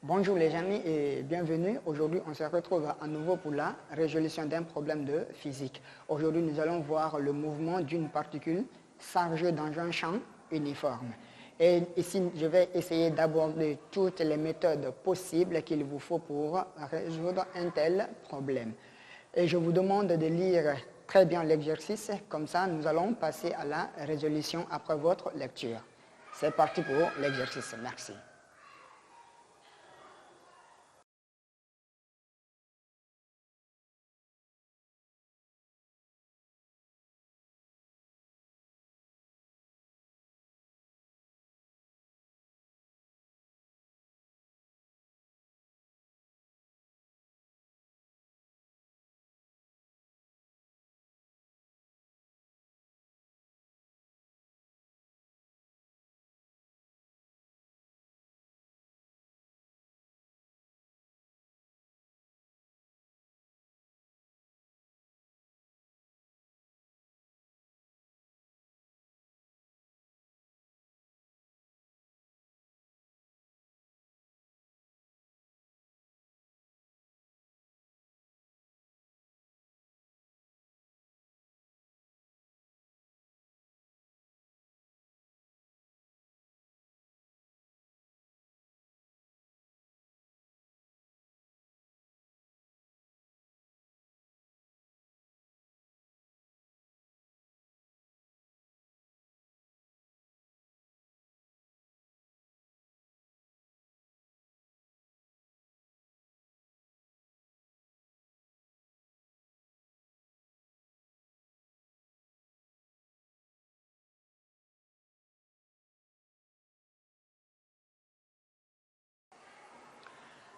Bonjour les amis et bienvenue. Aujourd'hui, on se retrouve à nouveau pour la résolution d'un problème de physique. Aujourd'hui, nous allons voir le mouvement d'une particule chargée dans un champ uniforme. Et ici, je vais essayer d'aborder toutes les méthodes possibles qu'il vous faut pour résoudre un tel problème. Et je vous demande de lire très bien l'exercice, comme ça nous allons passer à la résolution après votre lecture. C'est parti pour l'exercice. Merci.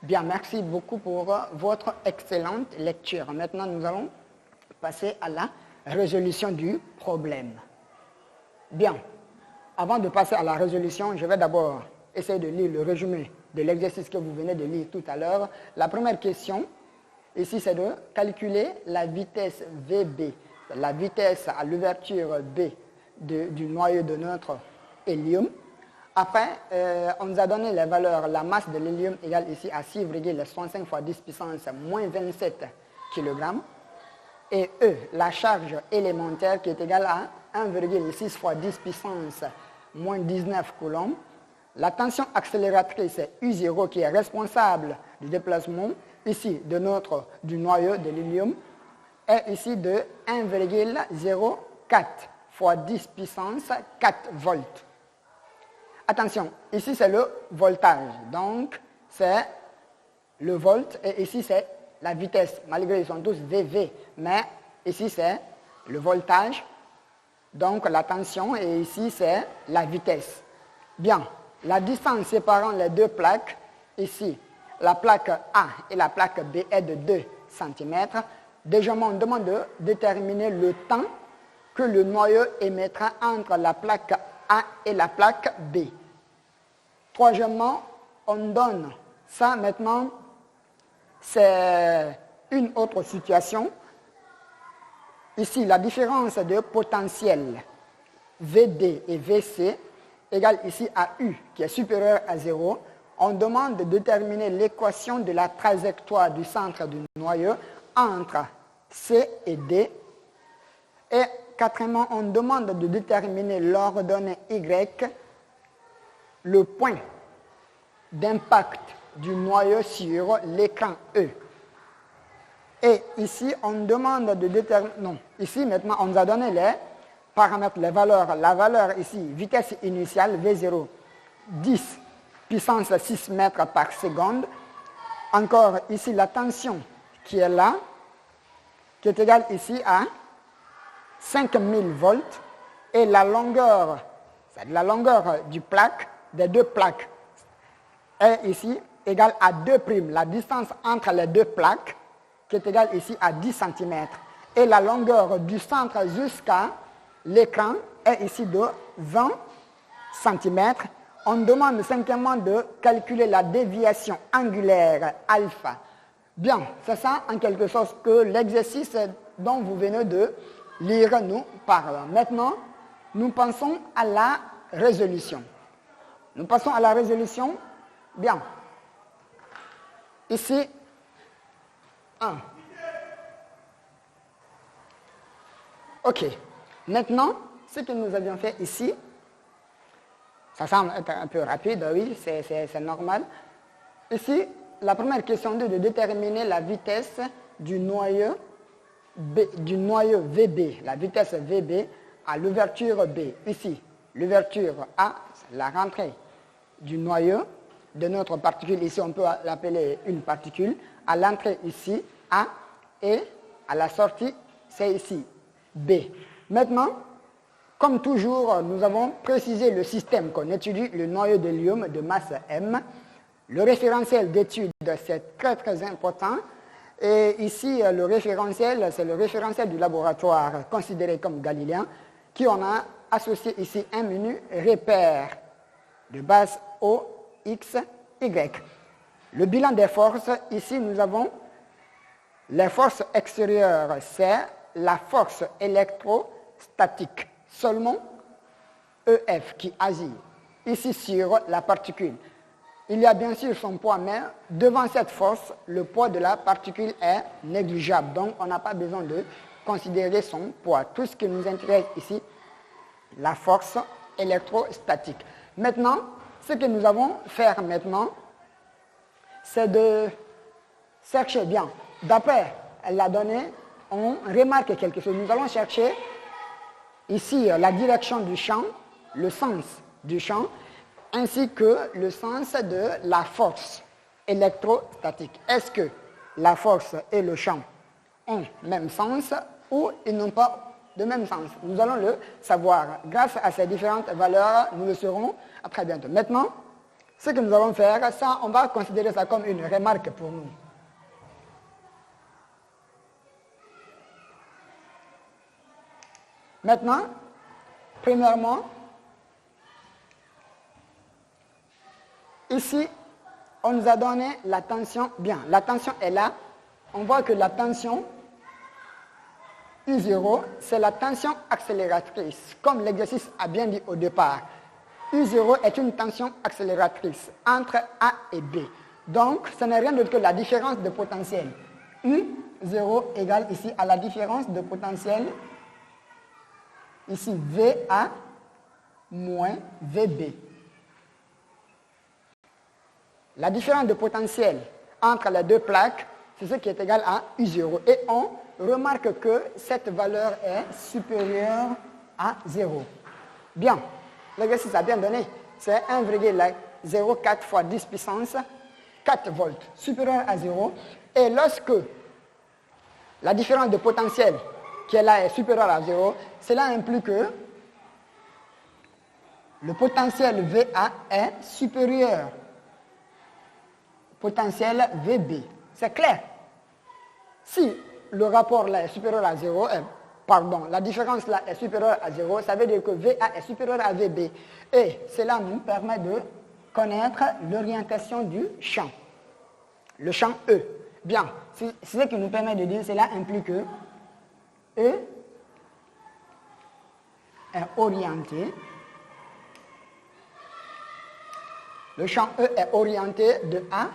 Bien, merci beaucoup pour votre excellente lecture. Maintenant, nous allons passer à la résolution du problème. Bien, avant de passer à la résolution, je vais d'abord essayer de lire le résumé de l'exercice que vous venez de lire tout à l'heure. La première question, ici, c'est de calculer la vitesse VB, la vitesse à l'ouverture B du noyau de notre hélium. Après, on nous a donné les valeurs, la masse de l'hélium égale ici à 6,65 fois 10 puissance moins 27 kg. Et E, la charge élémentaire qui est égale à 1,6 fois 10 puissance moins 19 coulombs. La tension accélératrice U0 qui est responsable du déplacement ici du noyau de l'hélium est ici de 1,04 fois 10 puissance 4 volts. Attention, ici c'est le voltage, donc c'est le volt et ici c'est la vitesse, malgré ils sont tous VV, mais ici c'est le voltage, donc la tension et ici c'est la vitesse. Bien, la distance séparant les deux plaques, ici la plaque A et la plaque B est de 2 cm. Déjà, on demande de déterminer le temps que le noyau émettra entre la plaque A et la plaque B. Troisièmement, on donne ça maintenant, c'est une autre situation. Ici, la différence de potentiel VD et VC égale ici à U qui est supérieur à 0. On demande de déterminer l'équation de la trajectoire du centre du noyau entre C et D. Et quatrièmement, on demande de déterminer l'ordonnée Y, le point d'impact du noyau sur l'écran E. Et ici, on demande de déterminer... Non, ici, maintenant, on nous a donné les paramètres, les valeurs. La valeur ici, vitesse initiale, V0, 10 puissance 6 mètres par seconde. Encore ici, la tension qui est là, qui est égale ici à 5000 volts. Et la longueur, c'est la longueur du plaque, des deux plaques, est ici égale à 2'. La distance entre les deux plaques, qui est égale ici à 10 cm. Et la longueur du centre jusqu'à l'écran est ici de 20 cm. On demande simplement de calculer la déviation angulaire alpha. Bien, c'est ça en quelque sorte que l'exercice dont vous venez de lire nous parle. Maintenant, nous pensons à la résolution. Nous passons à la résolution. Bien. Ici, 1. OK. Maintenant, ce que nous avions fait ici, ça semble être un peu rapide, oui, c'est normal. Ici, la première question est de déterminer la vitesse du noyau VB, la vitesse VB à l'ouverture B. Ici, l'ouverture A, c'est la rentrée du noyau de notre particule. Ici, on peut l'appeler une particule. À l'entrée ici, A, et à la sortie, c'est ici, B. Maintenant, comme toujours, nous avons précisé le système qu'on étudie, le noyau d'hélium de masse M. Le référentiel d'étude, c'est très très important. Et ici, le référentiel, c'est le référentiel du laboratoire considéré comme galiléen, qui on a associé ici un menu repère de base O, X, Y. Le bilan des forces, ici nous avons les forces extérieures, c'est la force électrostatique, seulement EF qui agit ici sur la particule. Il y a bien sûr son poids, mais devant cette force, le poids de la particule est négligeable. Donc, on n'a pas besoin de considérer son poids. Tout ce qui nous intéresse ici, la force électrostatique. Maintenant, ce que nous allons faire maintenant, c'est de chercher bien. D'après la donnée, on remarque quelque chose. Nous allons chercher ici la direction du champ, le sens du champ, ainsi que le sens de la force électrostatique. Est-ce que la force et le champ ont le même sens ou ils n'ont pas de même sens? Nous allons le savoir. Grâce à ces différentes valeurs, nous le saurons très bientôt. Maintenant, ce que nous allons faire, ça, on va considérer ça comme une remarque pour nous. Maintenant, premièrement, ici, on nous a donné la tension. Bien, la tension est là. On voit que la tension U0, c'est la tension accélératrice. Comme l'exercice a bien dit au départ, U0 est une tension accélératrice entre A et B. Donc, ce n'est rien d'autre que la différence de potentiel. U0 égale ici à la différence de potentiel, ici VA moins VB. La différence de potentiel entre les deux plaques, c'est ce qui est égal à U0. Et on remarque que cette valeur est supérieure à 0. Bien, l'exercice a bien donné. C'est 1,04 fois 10 puissance 4 volts, supérieur à 0. Et lorsque la différence de potentiel qui est là est supérieure à 0, cela implique que le potentiel VA est supérieur au potentiel VB. C'est clair. Si le rapport là est supérieur à 0, la différence là est supérieure à 0, ça veut dire que VA est supérieur à VB. Et cela nous permet de connaître l'orientation du champ. Le champ E. Bien, c'est ce qui nous permet de dire, cela implique que E est orienté. Le champ E est orienté de A,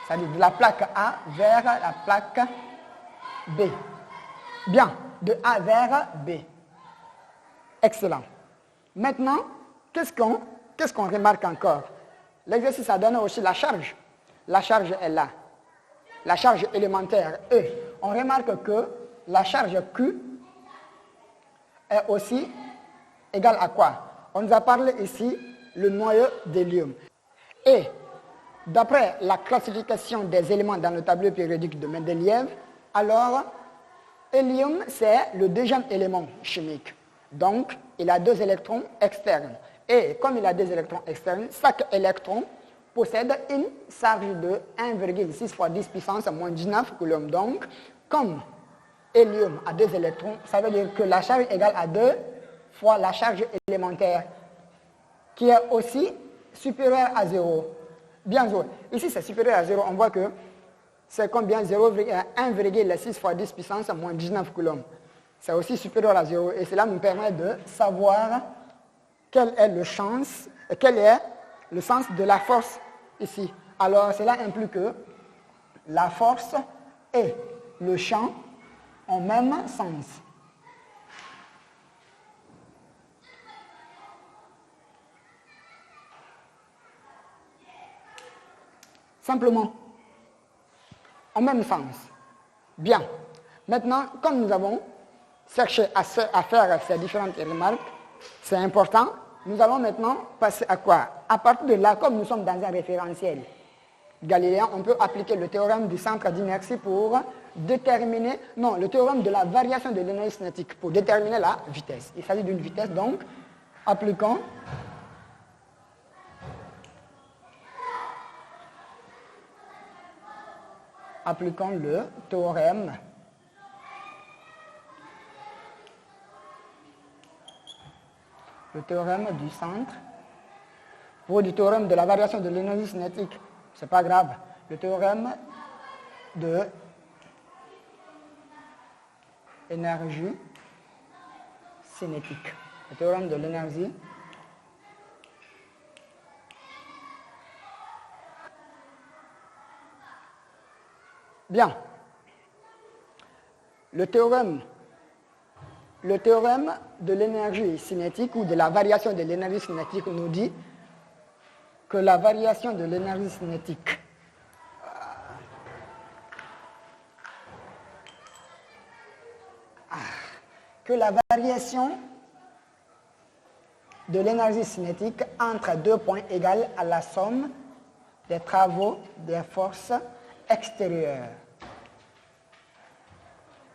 c'est-à-dire de la plaque A vers la plaque B. Bien, de A vers B. Excellent. Maintenant, qu'est-ce qu'on remarque encore? L'exercice a donné aussi la charge. La charge est là. La charge élémentaire E. On remarque que la charge Q est aussi égale à quoi? On nous a parlé ici le noyau d'hélium. Et d'après la classification des éléments dans le tableau périodique de Mendeleïev, alors hélium c'est le deuxième élément chimique. Donc il a 2 électrons externes. Et comme il a 2 électrons externes, chaque électron possède une charge de 1,6 fois 10 puissance moins 19 coulombs. Donc, comme hélium a 2 électrons, ça veut dire que la charge est égale à 2 fois la charge élémentaire, qui est aussi supérieure à 0. Bien sûr, ici c'est supérieur à 0, on voit que c'est combien? 1,6 fois 10 puissance moins 19 coulombs. C'est aussi supérieur à 0 et cela nous permet de savoir quel est le sens de la force ici alors cela implique que la force et le champ ont même sens. Simplement, en même sens. Bien. Maintenant, comme nous avons cherché à faire ces différentes remarques, c'est important, nous allons maintenant passer à quoi? À partir de là, comme nous sommes dans un référentiel galiléen, on peut appliquer le théorème du centre d'inertie pour déterminer, non, le théorème de la variation de l'énergie cinétique pour déterminer la vitesse. Il s'agit d'une vitesse, donc, appliquons le théorème du centre, pour du théorème de la variation de l'énergie cinétique, c'est pas grave, le théorème de énergie cinétique, le théorème de l'énergie bien. Le théorème de l'énergie cinétique ou de la variation de l'énergie cinétique nous dit que la variation de l'énergie cinétique entre deux points égale à la somme des travaux des forces extérieures.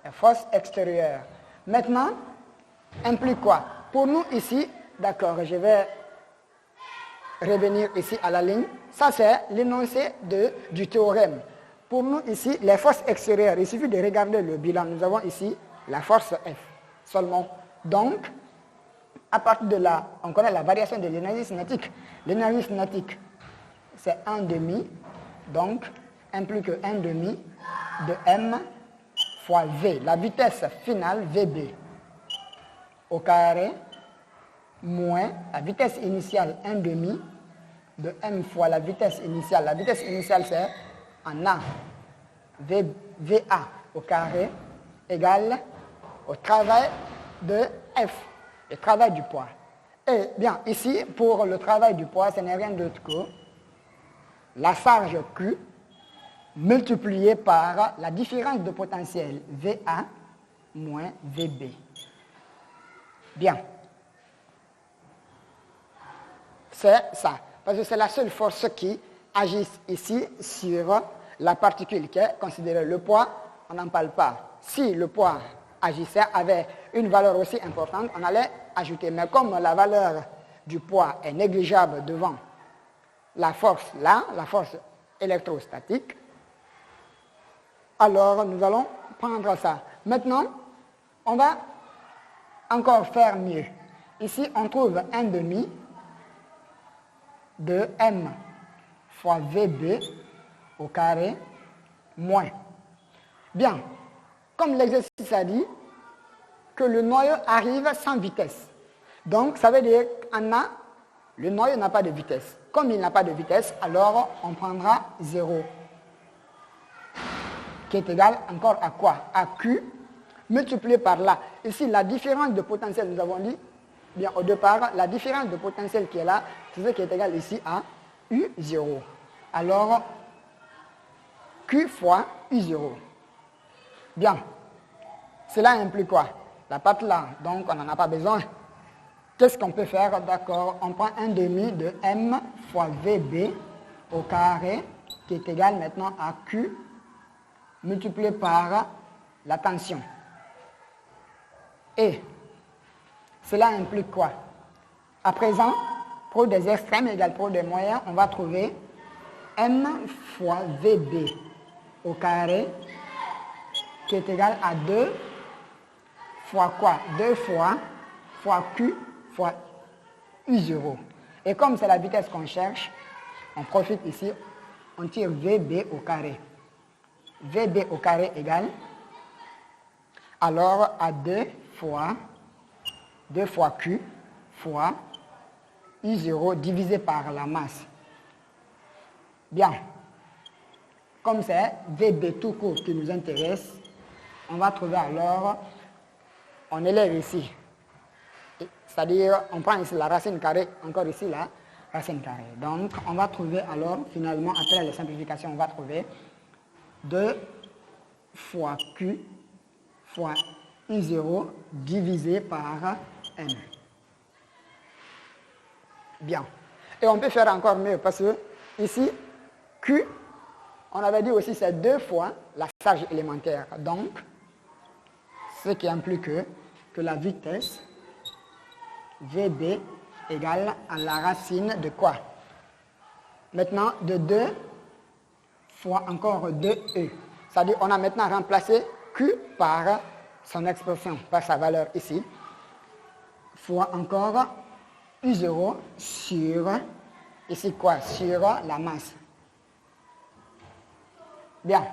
Les forces extérieures. Maintenant, implique quoi? Pour nous ici, d'accord, je vais revenir ici à la ligne. Ça, c'est l'énoncé du théorème. Pour nous ici, les forces extérieures, il suffit de regarder le bilan. Nous avons ici la force F seulement. Donc, à partir de là, on connaît la variation de l'énergie cinétique. L'énergie cinétique, c'est 1/2, donc, implique 1/2 de M fois V, la vitesse finale VB, au carré, moins la vitesse initiale 1/2 de M fois la vitesse initiale. La vitesse initiale, c'est en A, VA au carré, égale au travail de F, le travail du poids. Et bien, ici, pour le travail du poids, ce n'est rien d'autre que la charge Q multipliée par la différence de potentiel VA moins VB. Bien. C'est ça. Parce que c'est la seule force qui agit ici sur la particule qui est considérée. Le poids, on n'en parle pas. Si le poids agissait, avait une valeur aussi importante, on allait ajouter. Mais comme la valeur du poids est négligeable devant la force là, la force électrostatique, alors nous allons prendre ça. Maintenant, on va encore faire mieux. Ici, on trouve 1/2 de M fois VB au carré moins. Bien, comme l'exercice a dit que le noyau arrive sans vitesse. Donc, ça veut dire le noyau n'a pas de vitesse. Comme il n'a pas de vitesse, alors on prendra 0, qui est égal encore à quoi? À Q multiplié par là. Ici, la différence de potentiel, nous avons dit, bien au départ, la différence de potentiel qui est là, c'est ce qui est égal ici à U0. Alors, Q fois U0. Bien. Cela implique quoi? La patte là, donc on n'en a pas besoin. Qu'est-ce qu'on peut faire? D'accord, on prend 1/2 de M fois VB au carré, qui est égal maintenant à Q multiplié par la tension. Et cela implique quoi? À présent, pro des extrêmes égale pro des moyens, on va trouver M fois VB au carré, qui est égal à 2 fois quoi? 2 fois Q fois U0. Et comme c'est la vitesse qu'on cherche, on profite ici, on tire VB au carré. VB au carré égale, alors à 2 fois Q fois I0 divisé par la masse. Bien. comme c'est VB tout court qui nous intéresse, on va trouver alors, on élève ici. C'est-à-dire, on prend ici la racine carrée, encore ici la racine carrée. Donc, on va trouver alors, finalement, après les simplifications, on va trouver 2 fois Q fois I0 divisé par N. Bien. Et on peut faire encore mieux parce que ici, Q, on avait dit aussi c'est 2 fois la charge élémentaire. Donc, ce qui implique que la vitesse VB égale à la racine de quoi? Maintenant, de 2 fois encore 2E. C'est-à-dire on a maintenant remplacé Q par son expression, par sa valeur ici, fois encore U0 sur, ici quoi? Sur la masse. Bien.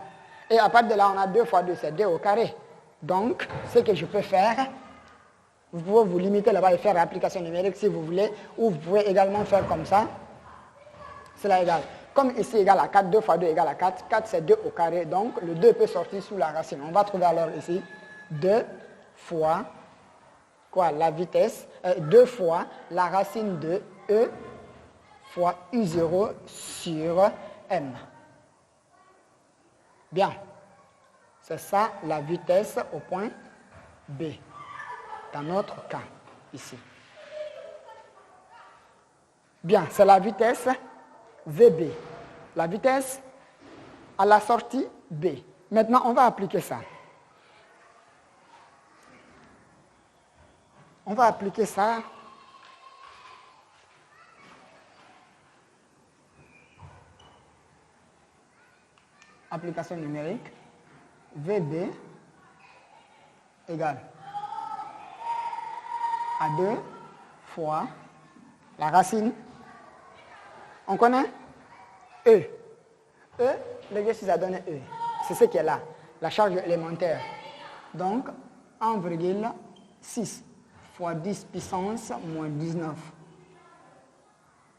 Et à partir de là, on a 2 fois 2, c'est 2 au carré. Donc, ce que je peux faire, vous pouvez vous limiter là-bas et faire l'application numérique si vous voulez, ou vous pouvez également faire comme ça. Cela égale. Comme ici égale à 4, 2 fois 2 égale à 4. 4 c'est 2 au carré, donc le 2 peut sortir sous la racine. On va trouver alors ici 2 fois quoi? La vitesse, 2 fois la racine de E fois U0 sur M. Bien. C'est ça la vitesse au point B, dans notre cas, ici. Bien, c'est la vitesse VB. La vitesse à la sortie B. Maintenant, on va appliquer ça. On va appliquer ça. Application numérique. VB égale à 2 fois la racine. On connaît E. E, l'exercice a donné E. C'est ce qui est là, la charge élémentaire. Donc, 1,6 fois 10 puissance moins 19.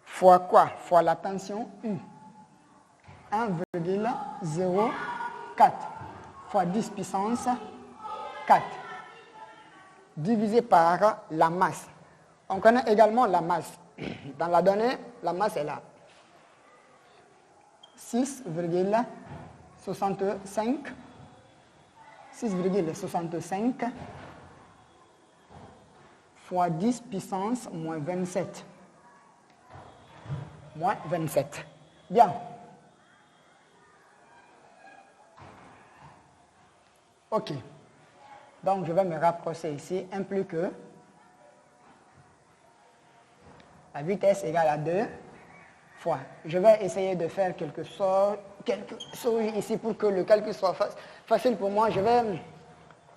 Fois quoi? Fois la tension U. 1,04 fois 10 puissance 4. Divisé par la masse. On connaît également la masse. Dans la donnée, la masse est là. 6,65 fois 10 puissance moins 27. Moins 27. Bien. OK. Donc, je vais me rapprocher ici. Implique que la vitesse égale à 2 fois. Je vais essayer de faire quelque chose ici pour que le calcul soit facile pour moi. Je vais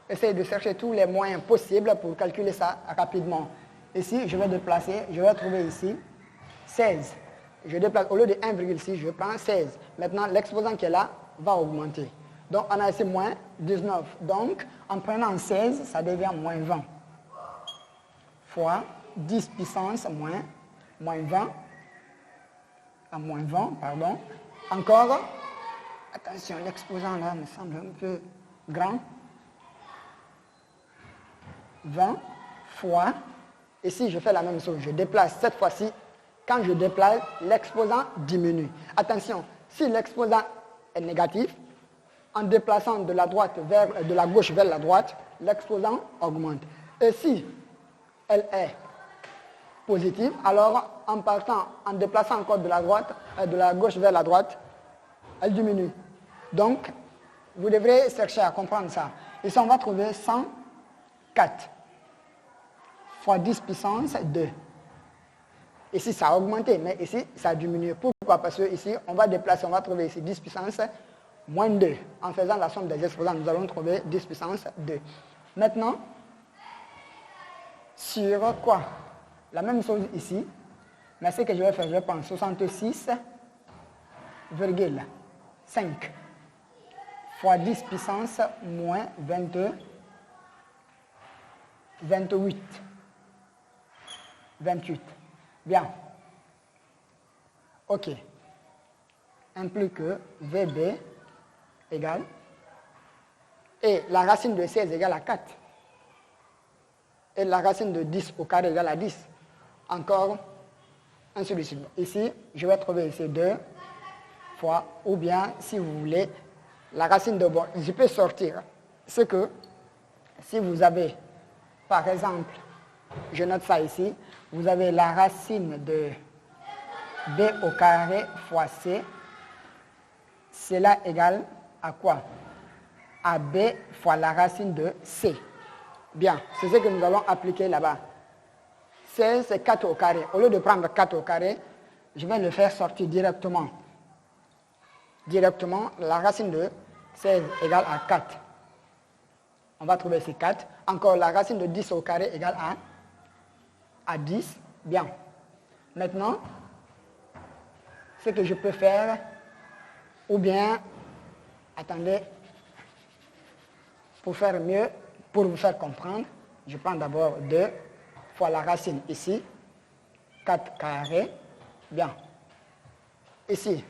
essayer de chercher tous les moyens possibles pour calculer ça rapidement. Ici, je vais déplacer, je vais trouver ici 16. Je déplace, au lieu de 1,6, je prends 16. Maintenant, l'exposant qui est là va augmenter. Donc, on a ici moins 19. Donc, en prenant 16, ça devient moins 20. Fois 10 puissance moins 20. À moins 20, pardon. Encore, attention, l'exposant là me semble un peu grand. 20 fois, ici je fais la même chose, je déplace cette fois-ci, quand je déplace, l'exposant diminue. Attention, si l'exposant est négatif, en déplaçant de la gauche vers la droite, l'exposant augmente. Et si elle est positive, alors en déplaçant encore de la gauche vers la droite, elle diminue. Donc, vous devrez chercher à comprendre ça. Ici, on va trouver 104 fois 10 puissance 2. Ici, ça a augmenté, mais ici, ça a diminué. Pourquoi? Parce que ici, on va déplacer, on va trouver ici 10 puissance moins 2. En faisant la somme des exposants, nous allons trouver 10 puissance 2. Maintenant, sur quoi? La même chose ici, mais ce que je vais faire, je vais prendre 66,5 fois 10 puissance moins 28. Bien. OK. Implique que VB égale. Et la racine de 16 égale à 4. Et la racine de 10 au carré égale à 10. Encore, ainsi de suite. Ici, je vais trouver ici 2 fois, ou bien, si vous voulez, la racine de... Bon, je peux sortir ce que, si vous avez, par exemple, je note ça ici, vous avez la racine de b au carré fois c, cela égale à quoi? À b fois la racine de c. Bien, c'est ce que nous allons appliquer là-bas. 16, c'est 4 au carré. Au lieu de prendre 4 au carré, je vais le faire sortir directement. Directement, la racine de 16 égale à 4. On va trouver ces 4. Encore, la racine de 10 au carré égale à 10. Bien. Maintenant, ce que je peux faire, ou bien, attendez, pour faire mieux, pour vous faire comprendre, je prends d'abord 2 fois la racine ici, 4 carré, bien. Ici,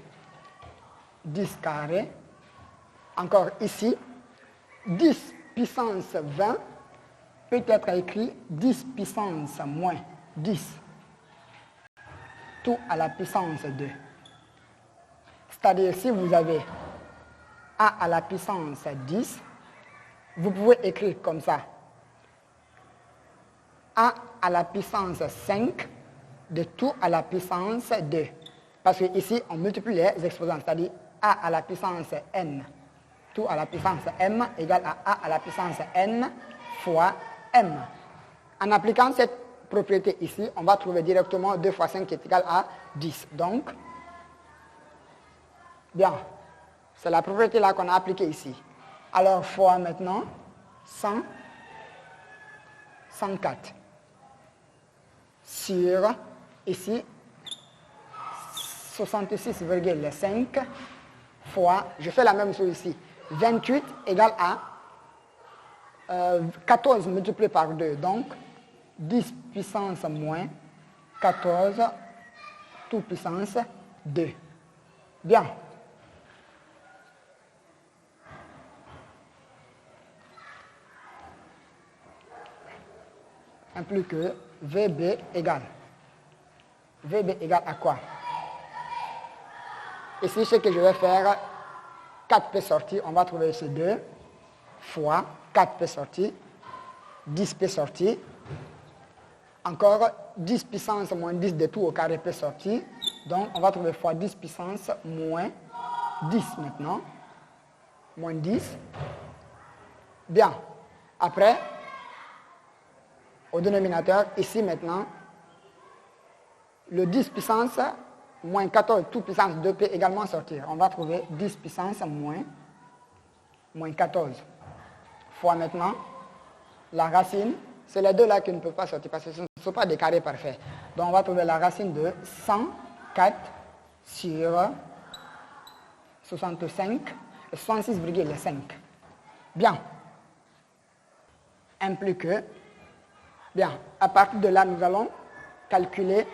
10 carré, encore ici, 10 puissance 20 peut être écrit 10 puissance moins 10, tout à la puissance 2. C'est-à-dire, si vous avez a à la puissance 10, vous pouvez écrire comme ça. A à la puissance 5 de tout à la puissance 2. Parce que ici, on multiplie les exposants, c'est-à-dire a à la puissance n. Tout à la puissance m égale à a à la puissance n fois m. En appliquant cette propriété ici, on va trouver directement 2 fois 5 qui est égal à 10. Donc, bien, c'est la propriété là qu'on a appliquée ici. Alors, fois maintenant 104 sur, ici, 66,5 fois, je fais la même chose ici, 28 égale à 14 multiplié par 2, donc 10 puissance moins 14 tout puissance 2. Bien. Implique que VB égale. VB égale à quoi? Ici, ce que je vais faire, 4 peut sortir, on va trouver ici 2 fois 4 peut sortir, 10 peut sortir, encore 10 puissance moins 10 de tout au carré peut sortir, donc on va trouver fois 10 puissance moins 10 maintenant, moins 10. Bien, après, au dénominateur, ici maintenant, le 10 puissance moins 14 tout puissance 2 peut également sortir. On va trouver 10 puissance moins 14 fois maintenant la racine. C'est les deux là qui ne peuvent pas sortir parce que ce ne sont pas des carrés parfaits. Donc on va trouver la racine de 104 sur 65 et 66,5. Bien. Implique que, bien, à partir de là, nous allons calculer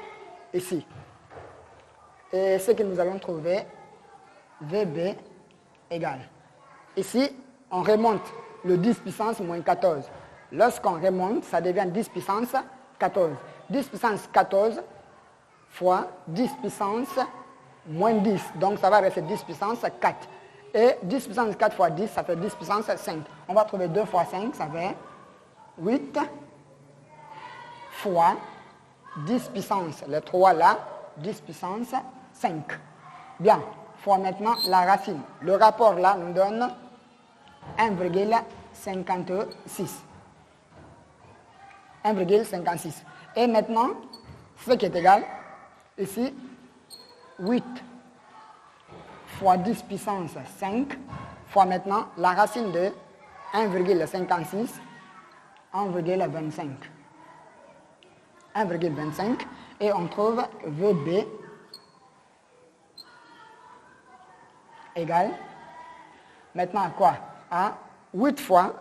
ici. Et ce que nous allons trouver, VB égale. Ici, on remonte le 10 puissance moins 14. Lorsqu'on remonte, ça devient 10 puissance 14. 10 puissance 14 fois 10 puissance moins 10. Donc ça va rester 10 puissance 4. Et 10 puissance 4 fois 10, ça fait 10 puissance 5. On va trouver 2 fois 5, ça fait 8 fois 10 puissance. Les 3 là, 10 puissance 5. Bien, fois maintenant la racine. Le rapport là nous donne 1,56. 1,56. Et maintenant, ce qui est égal, ici, 8 fois 10 puissance 5, fois maintenant la racine de 1,56, 1,25. 1,25. Et on trouve VB égale, maintenant à quoi? À 8 fois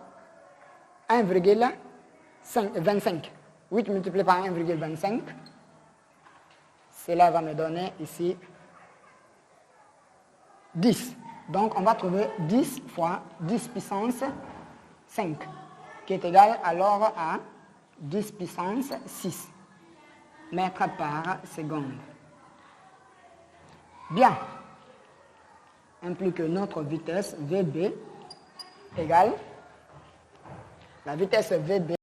1,25. 8 multiplié par 1,25. Cela va me donner ici 10. Donc, on va trouver 10 fois 10 puissance 5, qui est égal alors à 10 puissance 6 mètres par seconde. Bien. Implique que notre vitesse VB égale, la vitesse VB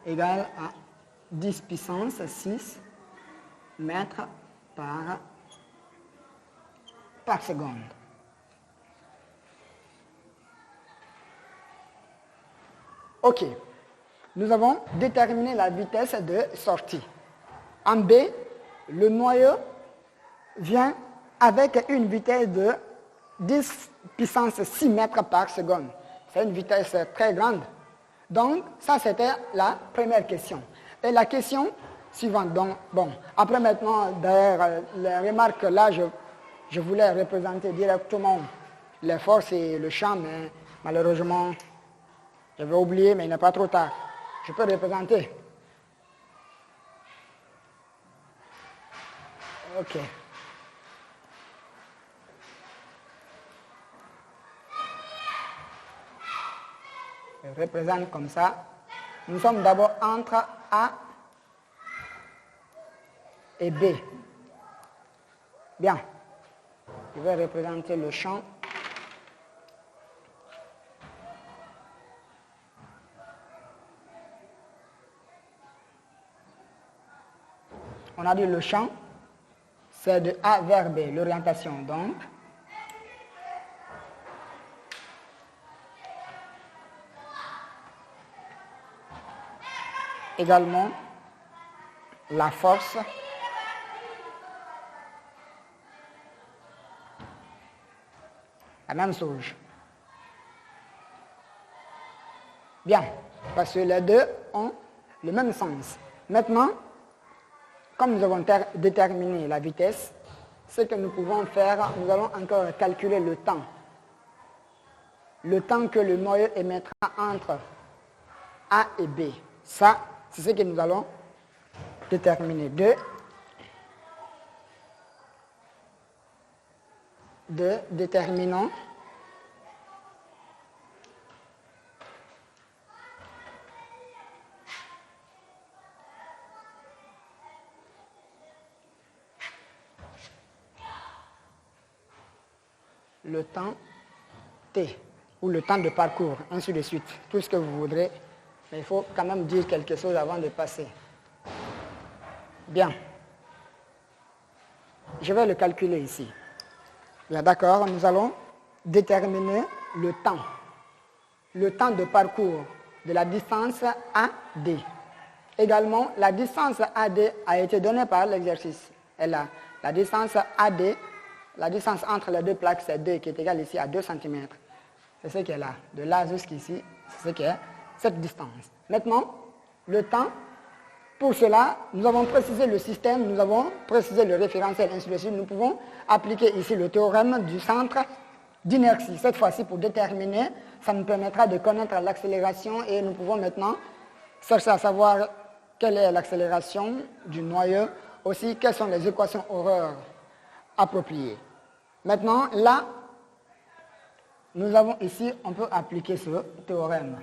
égale à 10 puissance 6 mètres par seconde. OK. Nous avons déterminé la vitesse de sortie. En B, le noyau vient avec une vitesse de 10 puissance 6 mètres par seconde. C'est une vitesse très grande. Donc, ça, c'était la première question. Et la question suivante. Donc, bon, après maintenant, derrière les remarques, là, je voulais représenter directement les forces et le champ, mais malheureusement, j'avais oublié, mais il n'est pas trop tard. Je peux représenter. OK. Je représente comme ça. Nous sommes d'abord entre A et B. Bien. Je vais représenter le champ. On a dit le champ, c'est de A vers B, l'orientation donc. Également, la force la même chose. Bien, parce que les deux ont le même sens. Maintenant, comme nous avons déterminé la vitesse, ce que nous pouvons faire, nous allons encore calculer le temps. Le temps que le noyau émettra entre A et B. Ça, c'est ce que nous allons déterminer. Déterminons le temps T, ou le temps de parcours, ainsi de suite, tout ce que vous voudrez, mais il faut quand même dire quelque chose avant de passer. Bien. Je vais le calculer ici. Bien, d'accord, nous allons déterminer le temps de parcours de la distance AD. Également, la distance AD a été donnée par l'exercice. La distance AD, la distance entre les deux plaques, c'est 2, qui est égale ici à 2 cm. C'est ce qui est là. De là jusqu'ici, c'est ce qui est cette distance. Maintenant, le temps, pour cela, nous avons précisé le système, nous avons précisé le référentiel, ainsi de suite. Nous pouvons appliquer ici le théorème du centre d'inertie. Cette fois-ci, pour déterminer, ça nous permettra de connaître l'accélération et nous pouvons maintenant chercher à savoir quelle est l'accélération du noyau, aussi quelles sont les équations horreurs appropriées. Maintenant, là, nous avons ici, on peut appliquer ce théorème.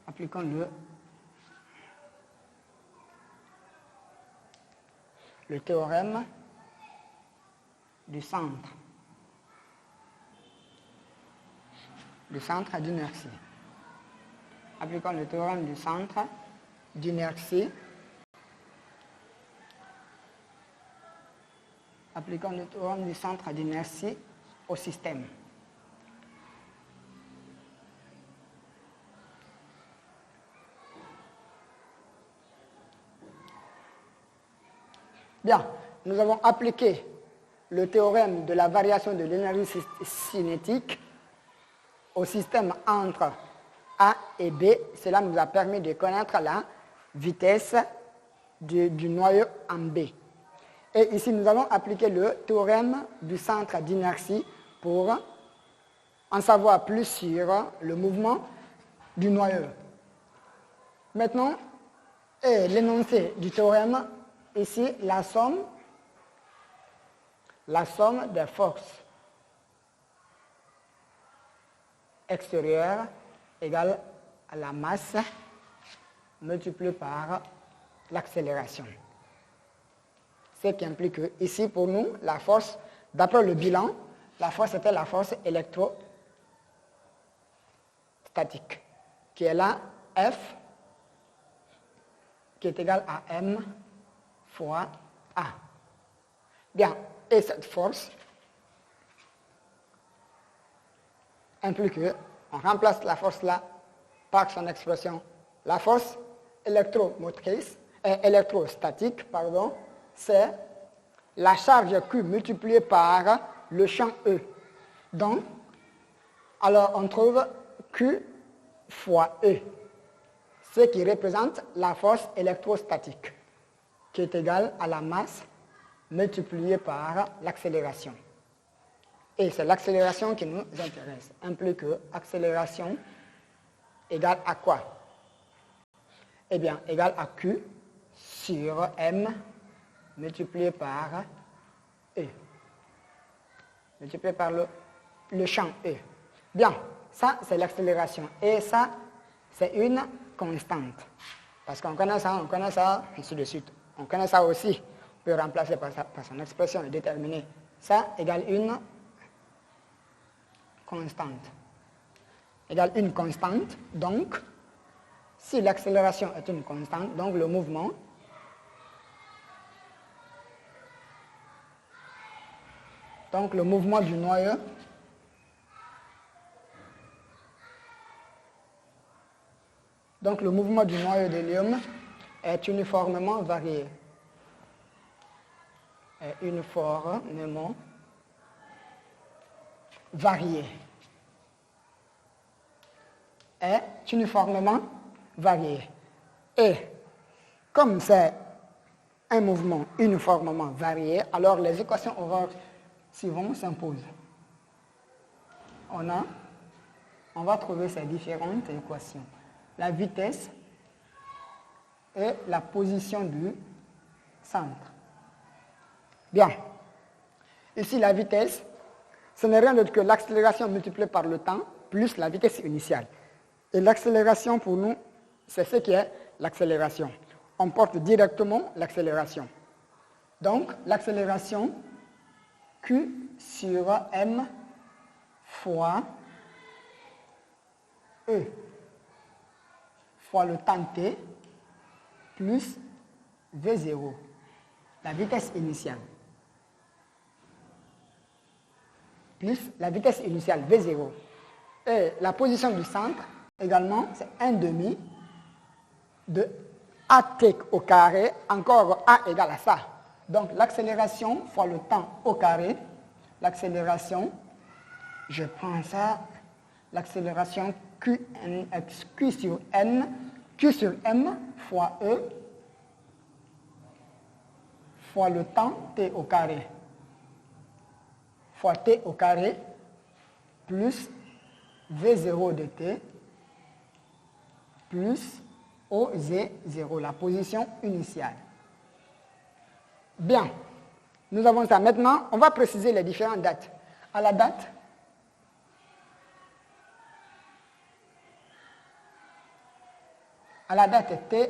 Appliquons le théorème du centre d'inertie. Appliquons le théorème du centre d'inertie. Appliquons le théorème du centre d'inertie au système. Bien, nous avons appliqué le théorème de la variation de l'énergie cinétique au système entre A et B. Cela nous a permis de connaître la vitesse du noyau en B. Et ici, nous allons appliquer le théorème du centre d'inertie pour en savoir plus sur le mouvement du noyau. Maintenant, Et l'énoncé du théorème, ici, la somme des forces extérieures égale à la masse multipliée par l'accélération. Ce qui implique que, ici, pour nous, la force, d'après le bilan, la force était la force électrostatique, qui est là, F, qui est égal à M fois A. Bien, et cette force implique qu'on remplace la force là par son expression. La force électrostatique, c'est la charge Q multipliée par le champ E. Donc, alors on trouve Q fois E, ce qui représente la force électrostatique, qui est égale à la masse multipliée par l'accélération. Et c'est l'accélération qui nous intéresse. Implique que accélération égale à quoi? Eh bien, égale à Q sur M multiplié par E. Multiplié par le champ E. Bien, ça c'est l'accélération. Et ça, c'est une constante. Parce qu'on connaît ça, ainsi de suite. On connaît ça aussi. On peut remplacer par son expression et déterminer. Ça égale une constante. Égale une constante. Donc, si l'accélération est une constante, donc le mouvement du noyau d'hélium est uniformément varié. Est uniformément varié. Et comme c'est un mouvement uniformément varié, alors les équations horaires suivantes s'imposent. On va trouver ces différentes équations. La vitesse et la position du centre. Bien. Ici, la vitesse, ce n'est rien d'autre que l'accélération multipliée par le temps plus la vitesse initiale. Et l'accélération, pour nous, c'est ce qui est l'accélération. On porte directement l'accélération. Donc, l'accélération Q sur M fois E fois le temps T plus V0, la vitesse initiale. Plus la vitesse initiale V0. Et la position du centre, également, c'est 1/2 de AT au carré, encore A égale à ça. Donc l'accélération fois le temps au carré, l'accélération, je prends ça, l'accélération Q sur M fois E fois le temps T au carré, fois T au carré, plus V0 de T, plus OZ0, la position initiale. Bien, nous avons ça. Maintenant, on va préciser les différentes dates. À la date T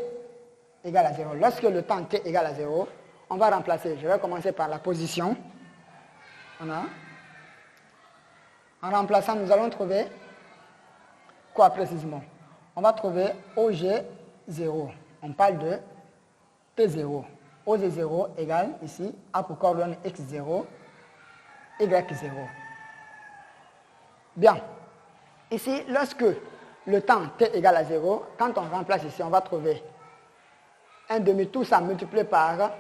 égale à 0. Lorsque le temps T égale à 0, on va remplacer. Je vais commencer par la position. En remplaçant, nous allons trouver quoi précisément? On va trouver OG0. On parle de T0. OG0 égale ici A pour coordonnées X0, Y0. Bien. Ici, lorsque le temps T égale à 0, quand on remplace ici, on va trouver 1/2, tout ça multiplié par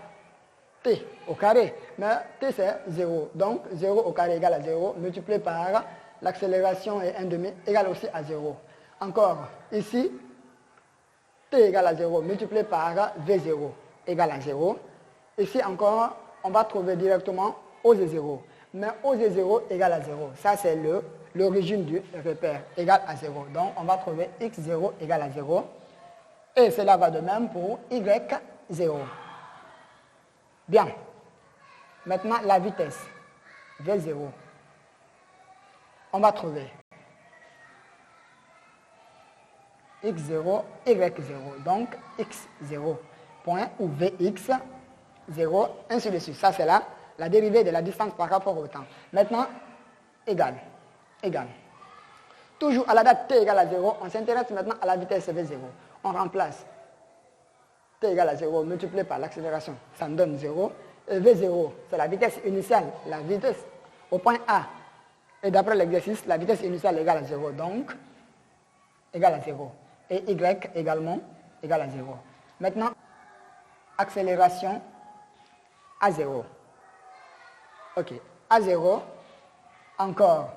T au carré. Mais T c'est 0. Donc 0 au carré égale à 0, multiplié par l'accélération et 1/2 égale aussi à 0. Encore, ici, T égale à 0, multiplié par V0 égale à 0. Ici encore, on va trouver directement OZ0. Mais OZ0 égale à 0. Ça, c'est l'origine du repère, égale à 0. Donc, on va trouver X0 égale à 0. Et cela va de même pour y0. Bien. Maintenant, la vitesse, v0. On va trouver x0, y0. Donc, x0 point ou vx 0, ainsi de suite. Ça, c'est la dérivée de la distance par rapport au temps. Maintenant, égal. Toujours à la date t égale à 0, on s'intéresse maintenant à la vitesse v0. On remplace t égale à 0 multiplié par l'accélération, ça me donne 0. Et v0, c'est la vitesse initiale, la vitesse au point A. Et d'après l'exercice, la vitesse initiale égale à 0, donc égale à 0. Et y également égale à 0. Maintenant, accélération à 0. Ok, à 0, encore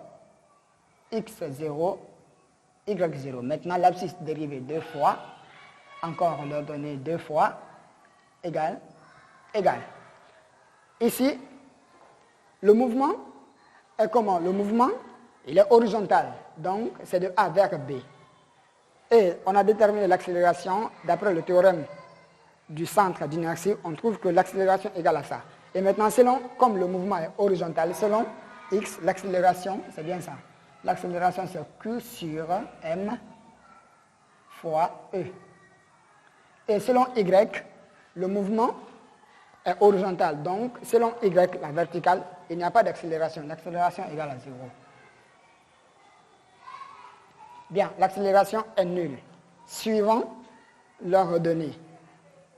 x0, y0. Maintenant, l'abscisse dérivée 2 fois, encore leur donner 2 fois, égal. Ici, le mouvement est comment? Le mouvement, il est horizontal, donc c'est de A vers B. Et on a déterminé l'accélération, d'après le théorème du centre d'inertie, on trouve que l'accélération est égale à ça. Et maintenant, comme le mouvement est horizontal, selon x, l'accélération, c'est bien ça. L'accélération, c'est Q sur M fois E. Et selon y, le mouvement est horizontal. Donc, selon y, la verticale, il n'y a pas d'accélération. L'accélération est égale à 0. Bien, l'accélération est nulle, suivant l'ordonnée.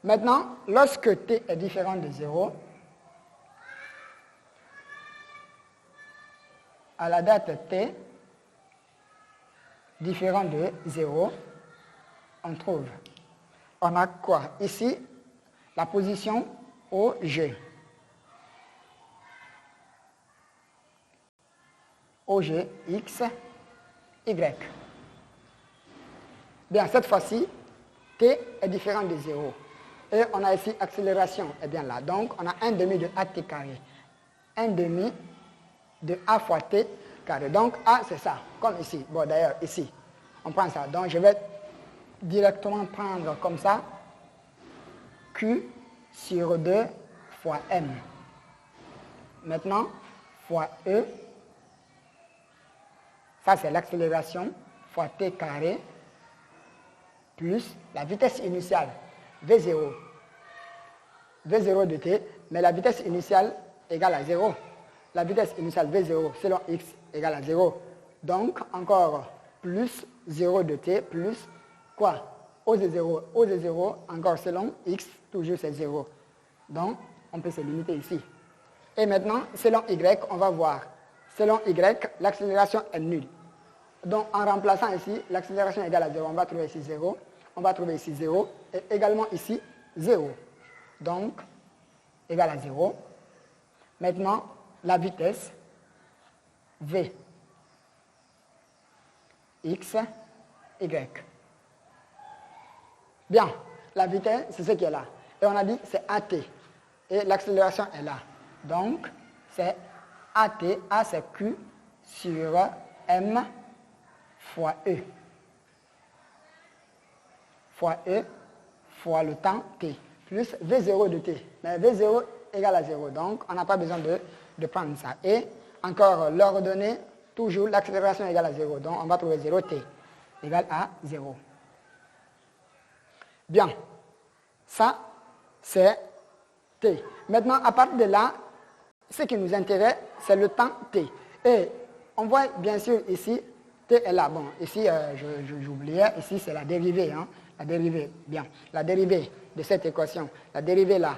Maintenant, lorsque t est différent de 0, à la date t différent de 0, on a quoi? Ici, la position OG. OG, X, Y. Bien, cette fois-ci, t est différent de 0. Et on a ici accélération, est bien là. Donc, on a 1 demi de at carré. 1 demi de a fois t carré. Donc, a, c'est ça, comme ici. Bon, d'ailleurs, ici, on prend ça. Donc, je vais directement prendre comme ça, Q sur 2 fois M. Maintenant, fois E. Ça, c'est l'accélération, fois t carré, plus la vitesse initiale, V0. V0 de t, mais la vitesse initiale égale à 0. La vitesse initiale V0 selon x égale à 0. Donc, encore plus 0 de t plus quoi? OZ0. OZ0 encore selon x, toujours c'est 0. Donc, on peut se limiter ici. Et maintenant, selon y, on va voir. Selon y, l'accélération est nulle. Donc, en remplaçant ici, l'accélération égale à 0, on va trouver ici 0. On va trouver ici 0. Et également ici, 0. Donc, égale à 0. Maintenant, la vitesse, V, X, Y. Bien, la vitesse, c'est ce qui est là. Et on a dit, c'est AT. Et l'accélération est là. Donc, c'est AT, A c'est Q sur M fois E. Fois E fois le temps T. Plus V0 de T. Mais V0 égale à 0. Donc, on n'a pas besoin de prendre ça. Et encore, l'ordonnée, toujours l'accélération égale à 0. Donc, on va trouver 0T égale à 0. Bien. Ça, c'est T. Maintenant, à partir de là, ce qui nous intéresse, c'est le temps T. Et on voit bien sûr ici, T est là. Bon, ici, j'oubliais, ici c'est la dérivée. Hein, la dérivée, bien. La dérivée de cette équation. La dérivée là,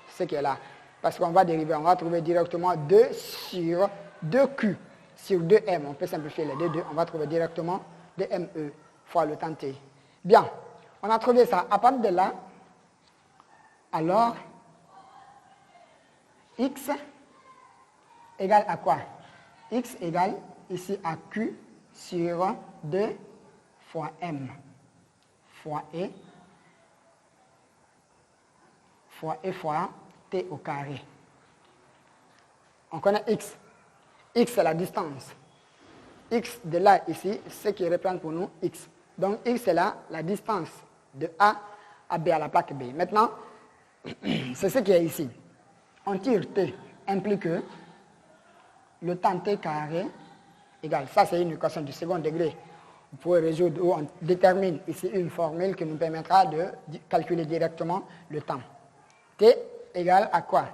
ce qui est là. Parce qu'on va dériver, on va trouver directement 2 sur 2Q sur 2M. On peut simplifier les deux. On va trouver directement 2ME fois le temps T. Bien. On a trouvé ça. À partir de là, alors, X égale à quoi? X égale ici à Q sur 2 fois M fois E fois T au carré. On connaît X. X, c'est la distance. X de là, ici, ce qui représente pour nous X. Donc, X, c'est là la distance De A à B, à la plaque B. Maintenant, c'est ce qui est ici. On tire T implique que le temps T carré égale, ça c'est une équation du second degré. Vous pouvez résoudre ou on détermine ici une formule qui nous permettra de calculer directement le temps. T égale à quoi?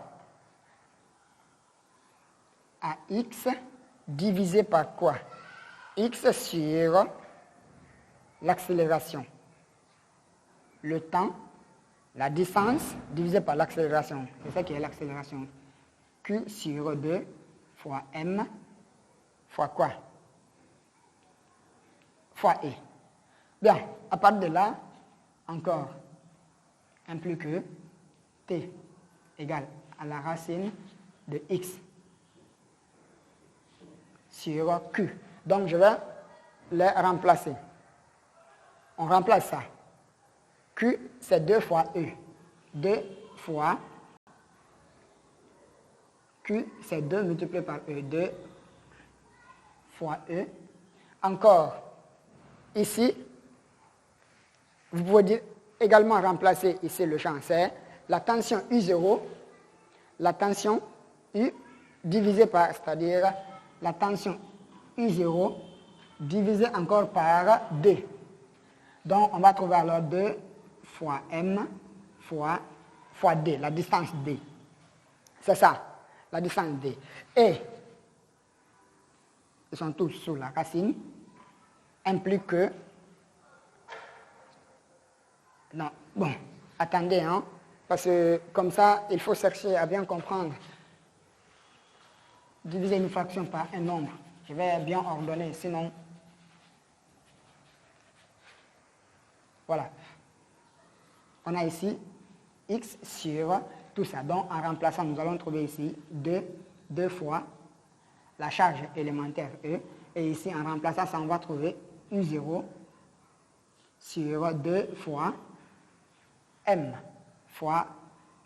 À x divisé par quoi? X sur l'accélération. Le temps, la distance divisé par l'accélération. C'est ça qui est l'accélération. Q sur 2 fois m fois quoi? Fois e. Bien, à partir de là, encore, implique que t égale à la racine de x sur q. Donc, je vais les remplacer. On remplace ça. Q, c'est 2 fois E. 2 fois Q, c'est 2 multiplié par E. 2 fois E. Encore, ici, vous pouvez également remplacer ici le champ. C'est la tension U0, la tension U divisée par, c'est-à-dire la tension U0 divisée encore par D. Donc, on va trouver alors 2 fois M fois D, la distance D. C'est ça, la distance D. Et, ils sont tous sous la racine, implique que... Non, bon, attendez, hein, parce que comme ça, il faut chercher à bien comprendre. Diviser une fraction par un nombre. Je vais bien ordonner, sinon... Voilà. On a ici x sur tout ça. Donc, en remplaçant, nous allons trouver ici 2 fois la charge élémentaire E. Et ici, en remplaçant ça, on va trouver U0 sur 2 fois M fois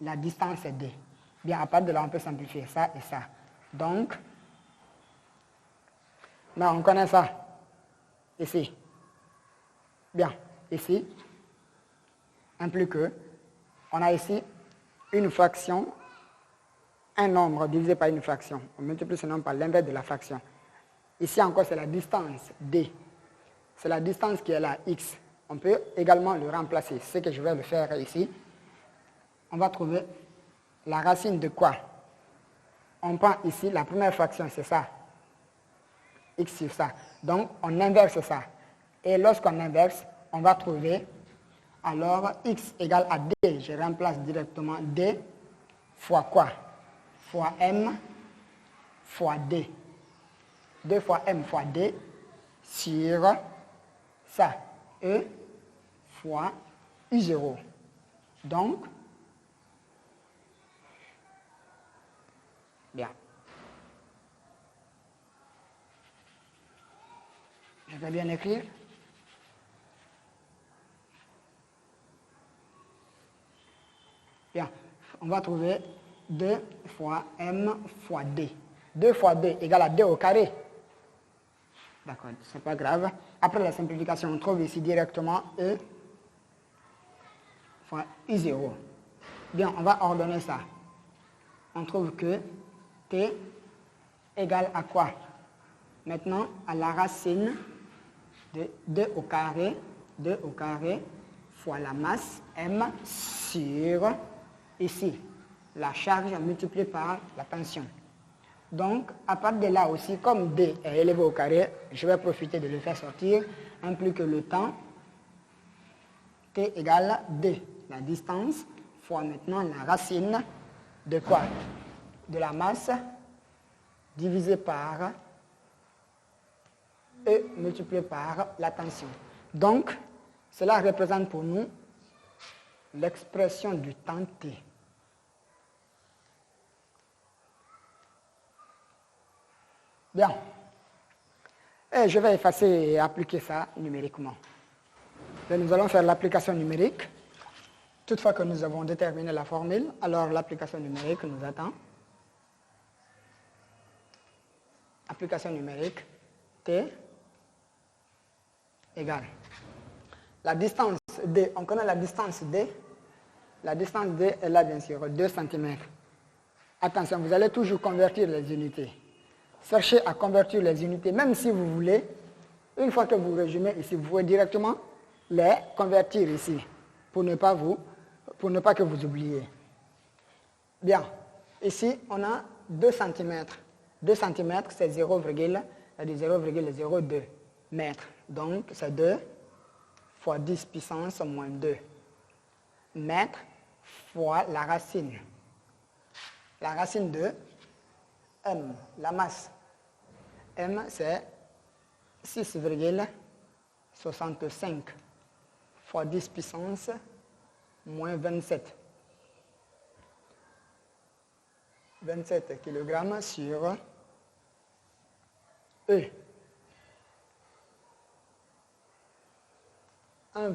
la distance D. Bien, à partir de là, on peut simplifier ça et ça. Donc, là, on connaît ça. Ici. Bien, ici, implique que on a ici une fraction, un nombre divisé par une fraction. On multiplie ce nombre par l'inverse de la fraction. Ici encore, c'est la distance D. C'est la distance qui est là, x. On peut également le remplacer. C'est ce que je vais le faire ici. On va trouver la racine de quoi? On prend ici la première fraction, c'est ça. X sur ça. Donc, on inverse ça. Et lorsqu'on inverse, on va trouver, alors, x égale à d. Je remplace directement d fois quoi? Fois m fois d. 2 fois m fois d sur ça. E fois U0. Donc, bien. Je vais bien écrire. Bien. On va trouver 2 fois m fois d. 2 fois d égale à d au carré. D'accord, c'est pas grave. Après la simplification, on trouve ici directement E fois U0. Bien, on va ordonner ça. On trouve que T égale à quoi? Maintenant, à la racine de 2 au carré fois la masse M sur, ici, la charge multipliée par la tension. Donc, à partir de là aussi, comme D est élevé au carré, je vais profiter de le faire sortir, implique que le temps, T égale D, la distance, fois maintenant la racine de quoi? De la masse divisée par E multiplié par la tension. Donc, cela représente pour nous l'expression du temps T. Bien. Et je vais effacer et appliquer ça numériquement. Et nous allons faire l'application numérique. Toutefois que nous avons déterminé la formule, alors l'application numérique nous attend. Application numérique, T égale la distance D, on connaît la distance D. La distance D est là, bien sûr, 2 cm. Attention, vous allez toujours convertir les unités. Cherchez à convertir les unités, même si vous voulez. Une fois que vous résumez ici, vous pouvez directement les convertir ici, pour ne pas que vous oubliez. Bien, ici, on a 2 cm. 2 cm, c'est 0,02 mètres. Donc, c'est 2 fois 10 puissance moins 2 mètres fois la racine. La racine de M, la masse. M, c'est 6,65 fois 10 puissance moins 27. 27 kg sur E. 1,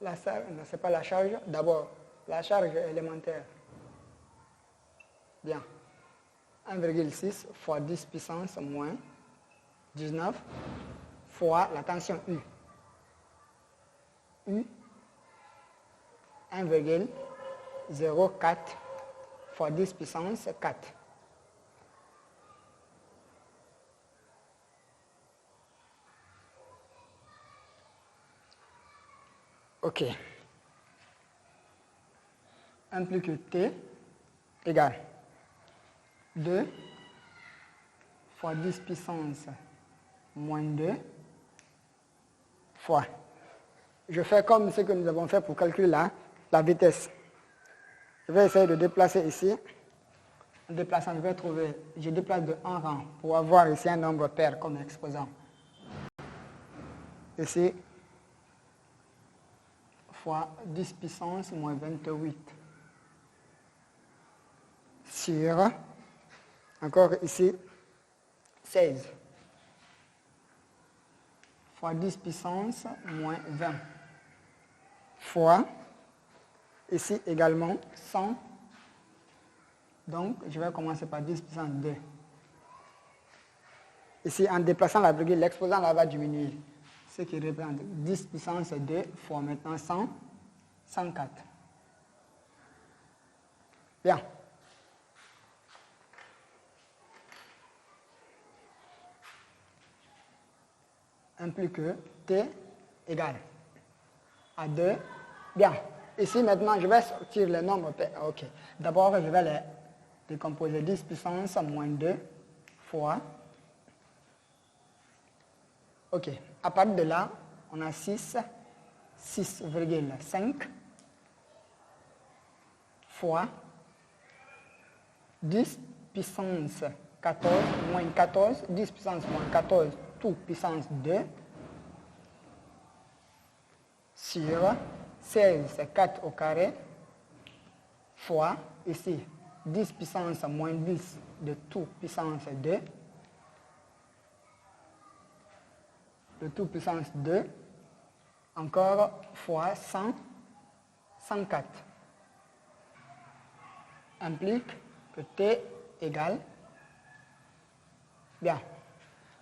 la charge, non, c'est pas la charge, d'abord, la charge élémentaire. Bien. 1,6 fois 10 puissance moins 19 fois la tension U. U, 1,04 fois 10 puissance 4. OK. Implique T égale 2 fois 10 puissance moins 2 fois. Je fais comme ce que nous avons fait pour calculer la vitesse. Je vais essayer de déplacer ici. En déplaçant, je déplace de 1 rang pour avoir ici un nombre pair comme exposant. Ici, fois 10 puissance moins 28 sur, encore ici, 16 fois 10 puissance moins 20 fois, ici également 100. Donc, je vais commencer par 10 puissance 2. Ici, en déplaçant la virgule, l'exposant là va diminuer. Ce qui représente 10 puissance 2 fois maintenant 100, 104. Bien. Implique T égale à 2. Bien. Ici, maintenant, je vais sortir les nombres. OK. D'abord, je vais les décomposer. 10 puissance moins 2 fois. OK. À partir de là, on a 6,5 fois 10 puissance 14 moins 14, 10 puissance moins 14, tout puissance 2, sur 16, c'est 4 au carré, fois, ici, 10 puissance moins 10 de tout puissance 2, de tout puissance 2, encore fois 100, 104. Implique que T égale. Bien.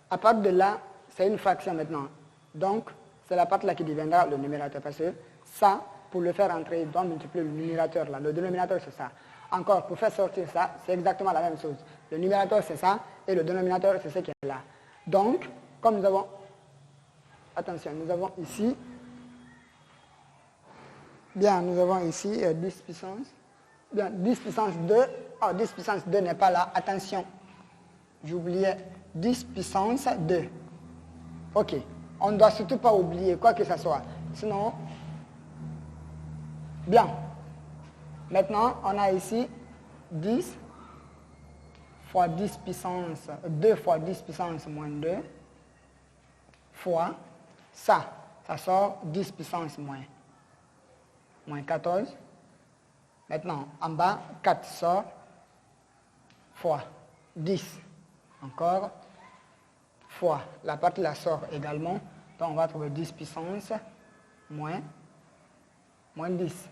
À partir de là, c'est une fraction maintenant. Donc, c'est la partie là qui deviendra le numérateur. Parce que ça, pour le faire entrer, il doit multiplier le numérateur là. Le dénominateur, c'est ça. Encore, pour faire sortir ça, c'est exactement la même chose. Le numérateur, c'est ça. Et le dénominateur, c'est ce qui est là. Donc, comme nous avons... Attention, nous avons ici... Bien, nous avons ici 10 puissance. Bien, 10 puissance 2. Oh, 10 puissance 2 n'est pas là. Attention. J'oubliais 10 puissance 2. OK. On ne doit surtout pas oublier quoi que ce soit. Sinon, bien. Maintenant, on a ici 10 fois 10 puissance, 2 fois 10 puissance moins 2 fois ça. Ça sort 10 puissance moins 14. Maintenant, en bas, 4 sort fois 10. Encore fois. La partie là sort également. Donc, on va trouver 10 puissance moins 10.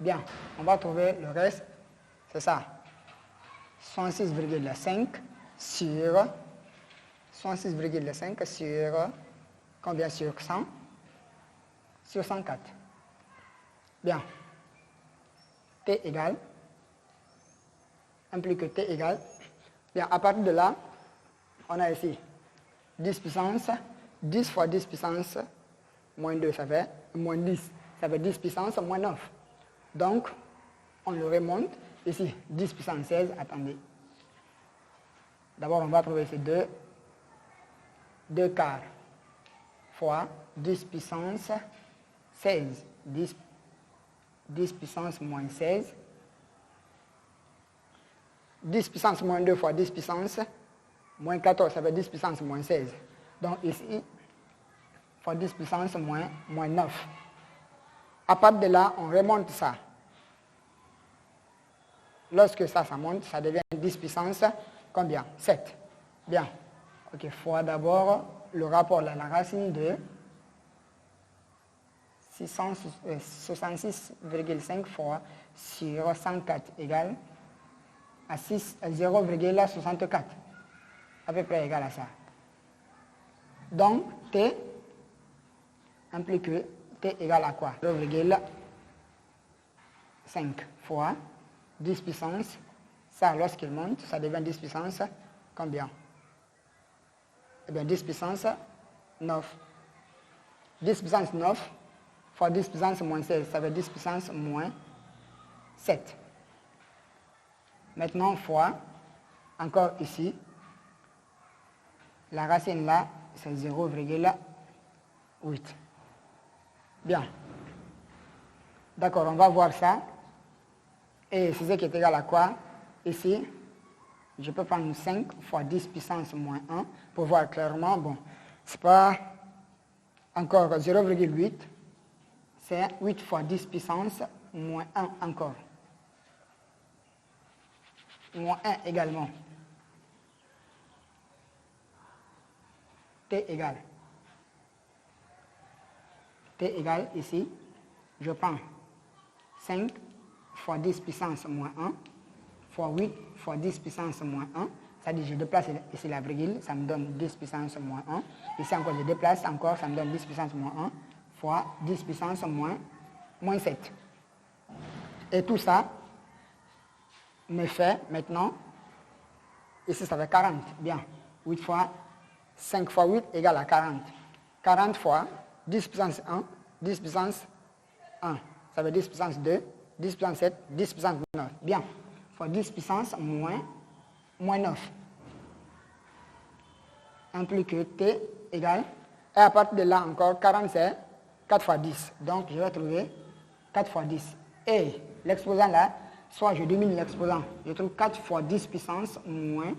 Bien. On va trouver le reste. C'est ça. 66,5 sur 66,5 sur Combien sur 100? Sur 104. Bien. T égale, implique que T égale. Bien, à partir de là, on a ici 10 puissance, 10 fois 10 puissance moins 2, ça fait moins 10. Ça fait 10 puissance moins 9. Donc, on le remonte. Ici, 10 puissance 16, attendez. D'abord, on va trouver ces 2 quarts fois 10 puissance 16. 10 puissance moins 16. 10 puissance moins 2 fois 10 puissance moins 14, ça fait 10 puissance moins 16. Donc ici, fois 10 puissance moins 9. À partir de là, on remonte ça. Lorsque ça monte, ça devient 10 puissance combien? 7. Bien. Ok, fois d'abord le rapport là, la racine de 66,5 fois sur 104 égale à 0,64. À peu près égal à ça. Donc, T implique que T égale à quoi? 0,5 fois 10 puissance. Ça, lorsqu'il monte, ça devient 10 puissance combien? Eh bien, 10 puissance 9. 10 puissance 9 fois 10 puissance moins 16, ça fait 10 puissance moins 7. Maintenant, fois, encore ici, la racine là, c'est 0,8. Bien. D'accord, on va voir ça. Et c'est ce qui est égal à quoi? Ici, je peux prendre 5 fois 10 puissance moins 1 pour voir clairement. Bon, c'est pas encore 0,8, c'est 8 fois 10 puissance moins 1 encore. Moins 1 également. T égale. T égale ici, je prends 5 fois 10 puissance moins 1 fois 8 fois 10 puissance moins 1. C'est-à-dire je déplace ici la virgule, ça me donne 10 puissance moins 1. Ici encore je déplace encore, ça me donne 10 puissance moins 1 fois 10 puissance moins 7. Et tout ça me fait maintenant, ici ça fait 40. Bien, 8 fois 5 fois 8 égale à 40. 40 fois 10 puissance 1, 10 puissance 1. Ça fait 10 puissance 2, 10 puissance 7, 10 puissance 9. Bien, fois 10 puissance moins 9. Implique que T égale, et à partir de là encore, 40 c'est 4 fois 10. Donc je vais trouver 4 fois 10. Et l'exposant là, soit je diminue l'exposant, je trouve 4 fois 10 puissance moins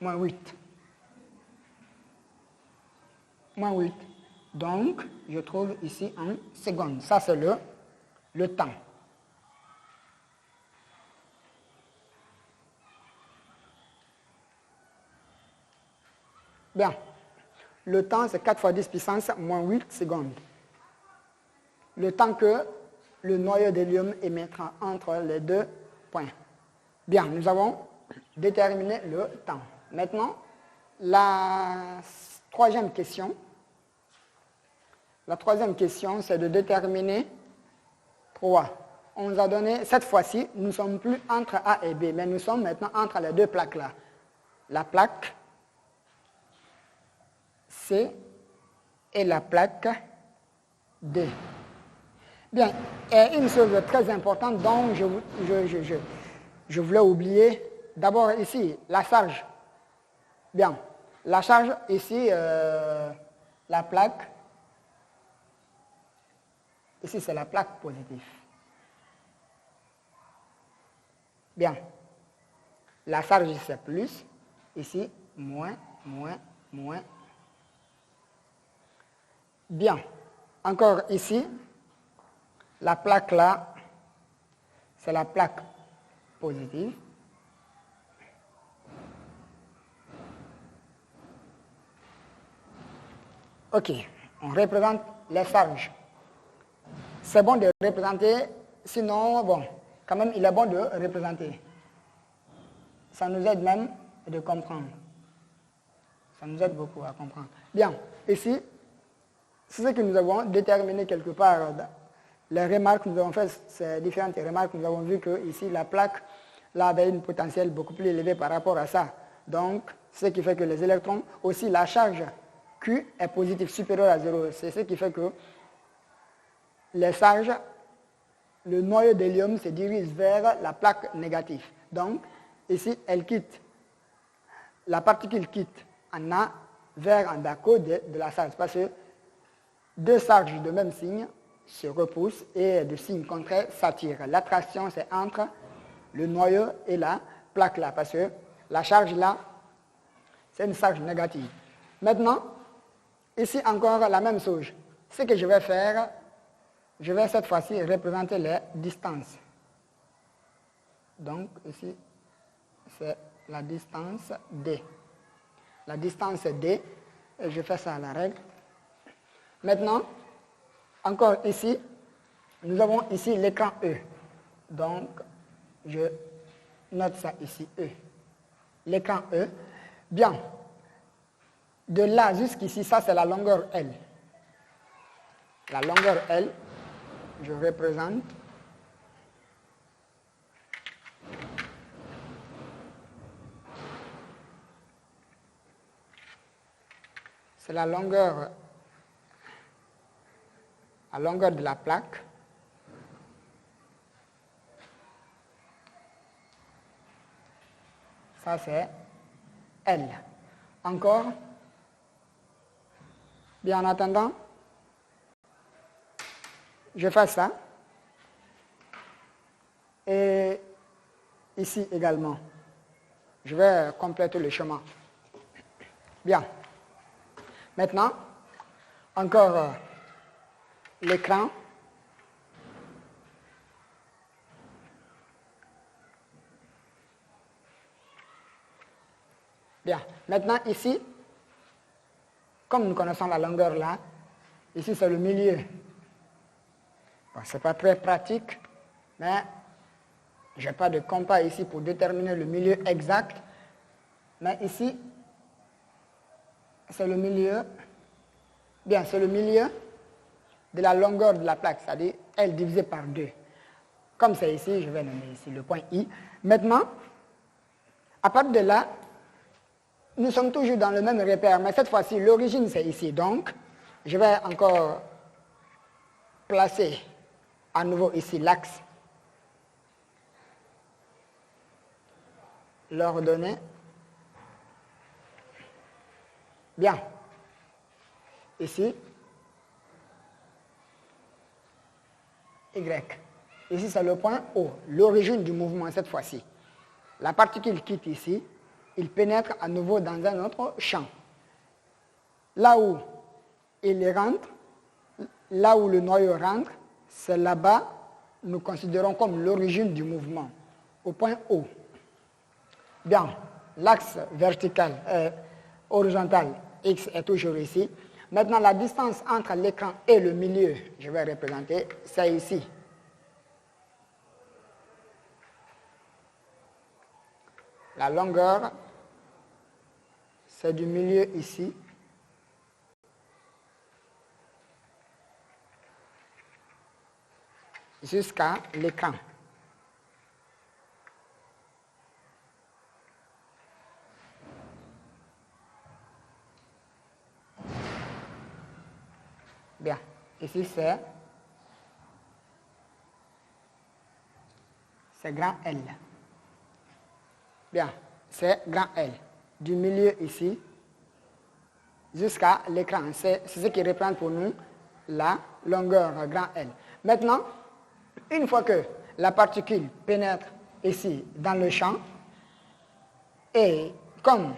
8. Moins 8. Donc, je trouve ici en secondes. Ça, c'est le temps. Bien. Le temps, c'est 4 fois 10 puissance moins 8 secondes. Le temps que le noyau d'hélium émettra entre les deux points. Bien, nous avons déterminé le temps. Maintenant, la troisième question. La troisième question, c'est de déterminer 3. On nous a donné, cette fois-ci, nous ne sommes plus entre A et B, mais nous sommes maintenant entre les deux plaques-là. La plaque C et la plaque D. Bien, et une chose très importante dont je voulais oublier, d'abord ici, la charge. Bien, la charge ici, la plaque, ici c'est la plaque positive. Bien, la charge c'est plus, ici moins. Bien, encore ici, la plaque là, c'est la plaque positive. Ok, on représente les charges. C'est bon de représenter, sinon, bon, quand même, il est bon de représenter. Ça nous aide même de comprendre. Ça nous aide beaucoup à comprendre. Bien, ici, c'est ce que nous avons déterminé quelque part. Les remarques que nous avons faites, ces différentes remarques, nous avons vu que ici, la plaque là, avait une potentielle beaucoup plus élevée par rapport à ça. Donc, ce qui fait que les électrons, aussi la charge Q est positive, supérieure à 0. C'est ce qui fait que les charges, le noyau d'hélium se dirige vers la plaque négative. Donc, ici, elle quitte, la particule quitte en A vers en B à cause de la charge. Parce que deux charges de même signe se repoussent et de signe contraire s'attirent. L'attraction, c'est entre le noyau et la plaque là, parce que la charge là, c'est une charge négative. Maintenant, ici encore la même chose. Ce que je vais faire, je vais cette fois-ci représenter les distances. Donc ici, c'est la distance D. La distance D, et je fais ça à la règle. Maintenant, encore ici, nous avons ici l'écran E. Donc, je note ça ici, E. L'écran E. Bien. De là jusqu'ici, ça c'est la longueur L. La longueur L, je représente. C'est la longueur de la plaque. Ça, c'est L. Encore. Bien, en attendant, je fais ça. Et ici également, je vais compléter le chemin. Bien. Maintenant, encore l'écran. Bien. Maintenant, ici, comme nous connaissons la longueur là, ici c'est le milieu. Bon, ce n'est pas très pratique, mais je n'ai pas de compas ici pour déterminer le milieu exact. Mais ici, c'est le milieu. Bien, c'est le milieu de la longueur de la plaque, c'est-à-dire L divisé par 2. Comme c'est ici, je vais nommer ici le point I. Maintenant, à partir de là, nous sommes toujours dans le même repère, mais cette fois-ci, l'origine, c'est ici. Donc, je vais encore placer à nouveau ici l'axe, l'ordonnée. Bien. Ici, Y. Ici, c'est le point O, l'origine du mouvement cette fois-ci. La particule quitte ici, il pénètre à nouveau dans un autre champ. Là où il rentre, là où le noyau rentre, c'est là-bas, nous considérons comme l'origine du mouvement, au point O. Bien, l'axe vertical, horizontal, X est toujours ici. Maintenant, la distance entre l'écran et le milieu, je vais représenter, c'est ici. La longueur, c'est du milieu ici. Jusqu'à l'écran. Bien. Ici, c'est grand L. Bien, c'est grand L. Du milieu ici jusqu'à l'écran. C'est ce qui représente pour nous la longueur grand L. Maintenant, une fois que la particule pénètre ici dans le champ, et comme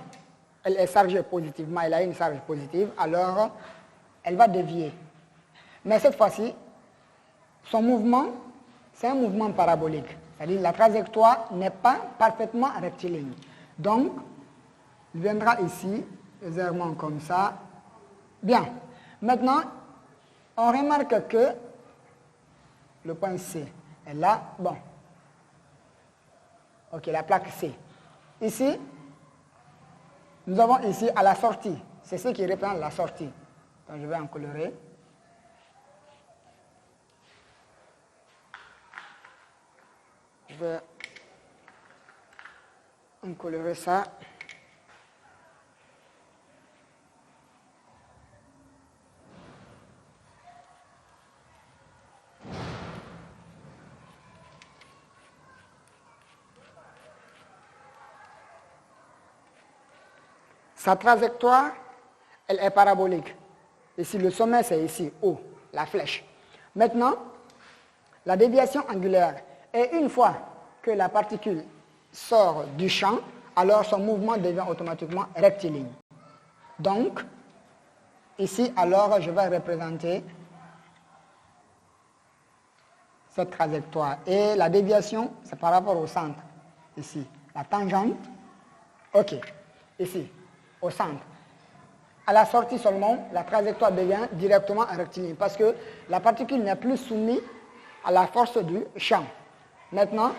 elle est chargée positivement, elle a une charge positive, alors elle va dévier. Mais cette fois-ci, son mouvement, c'est un mouvement parabolique. C'est-à-dire la trajectoire n'est pas parfaitement rectiligne. Donc, il viendra ici, légèrement comme ça. Bien. Maintenant, on remarque que le point C est là. Bon. Ok, la plaque C. Ici, nous avons ici à la sortie, c'est ce qui représente la sortie. Donc je vais en colorer. Je vais en colorer ça. Sa trajectoire, elle est parabolique. Ici, le sommet, c'est ici, haut, la flèche. Maintenant, la déviation angulaire. Et une fois que la particule sort du champ, alors son mouvement devient automatiquement rectiligne. Donc, ici, alors, je vais représenter cette trajectoire. Et la déviation, c'est par rapport au centre. Ici, la tangente. OK. Ici, au centre. À la sortie seulement, la trajectoire devient directement rectiligne parce que la particule n'est plus soumise à la force du champ. Maintenant,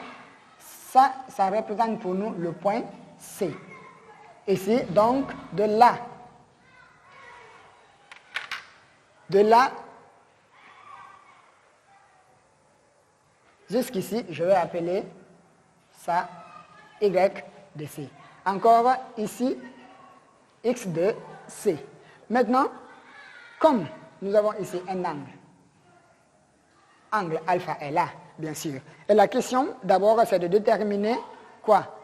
ça représente pour nous le point C. Ici, donc, de là jusqu'ici, je vais appeler ça Y de C. Encore ici, X de C. Maintenant, comme nous avons ici un angle alpha est là, bien sûr. Et la question, d'abord, c'est de déterminer quoi?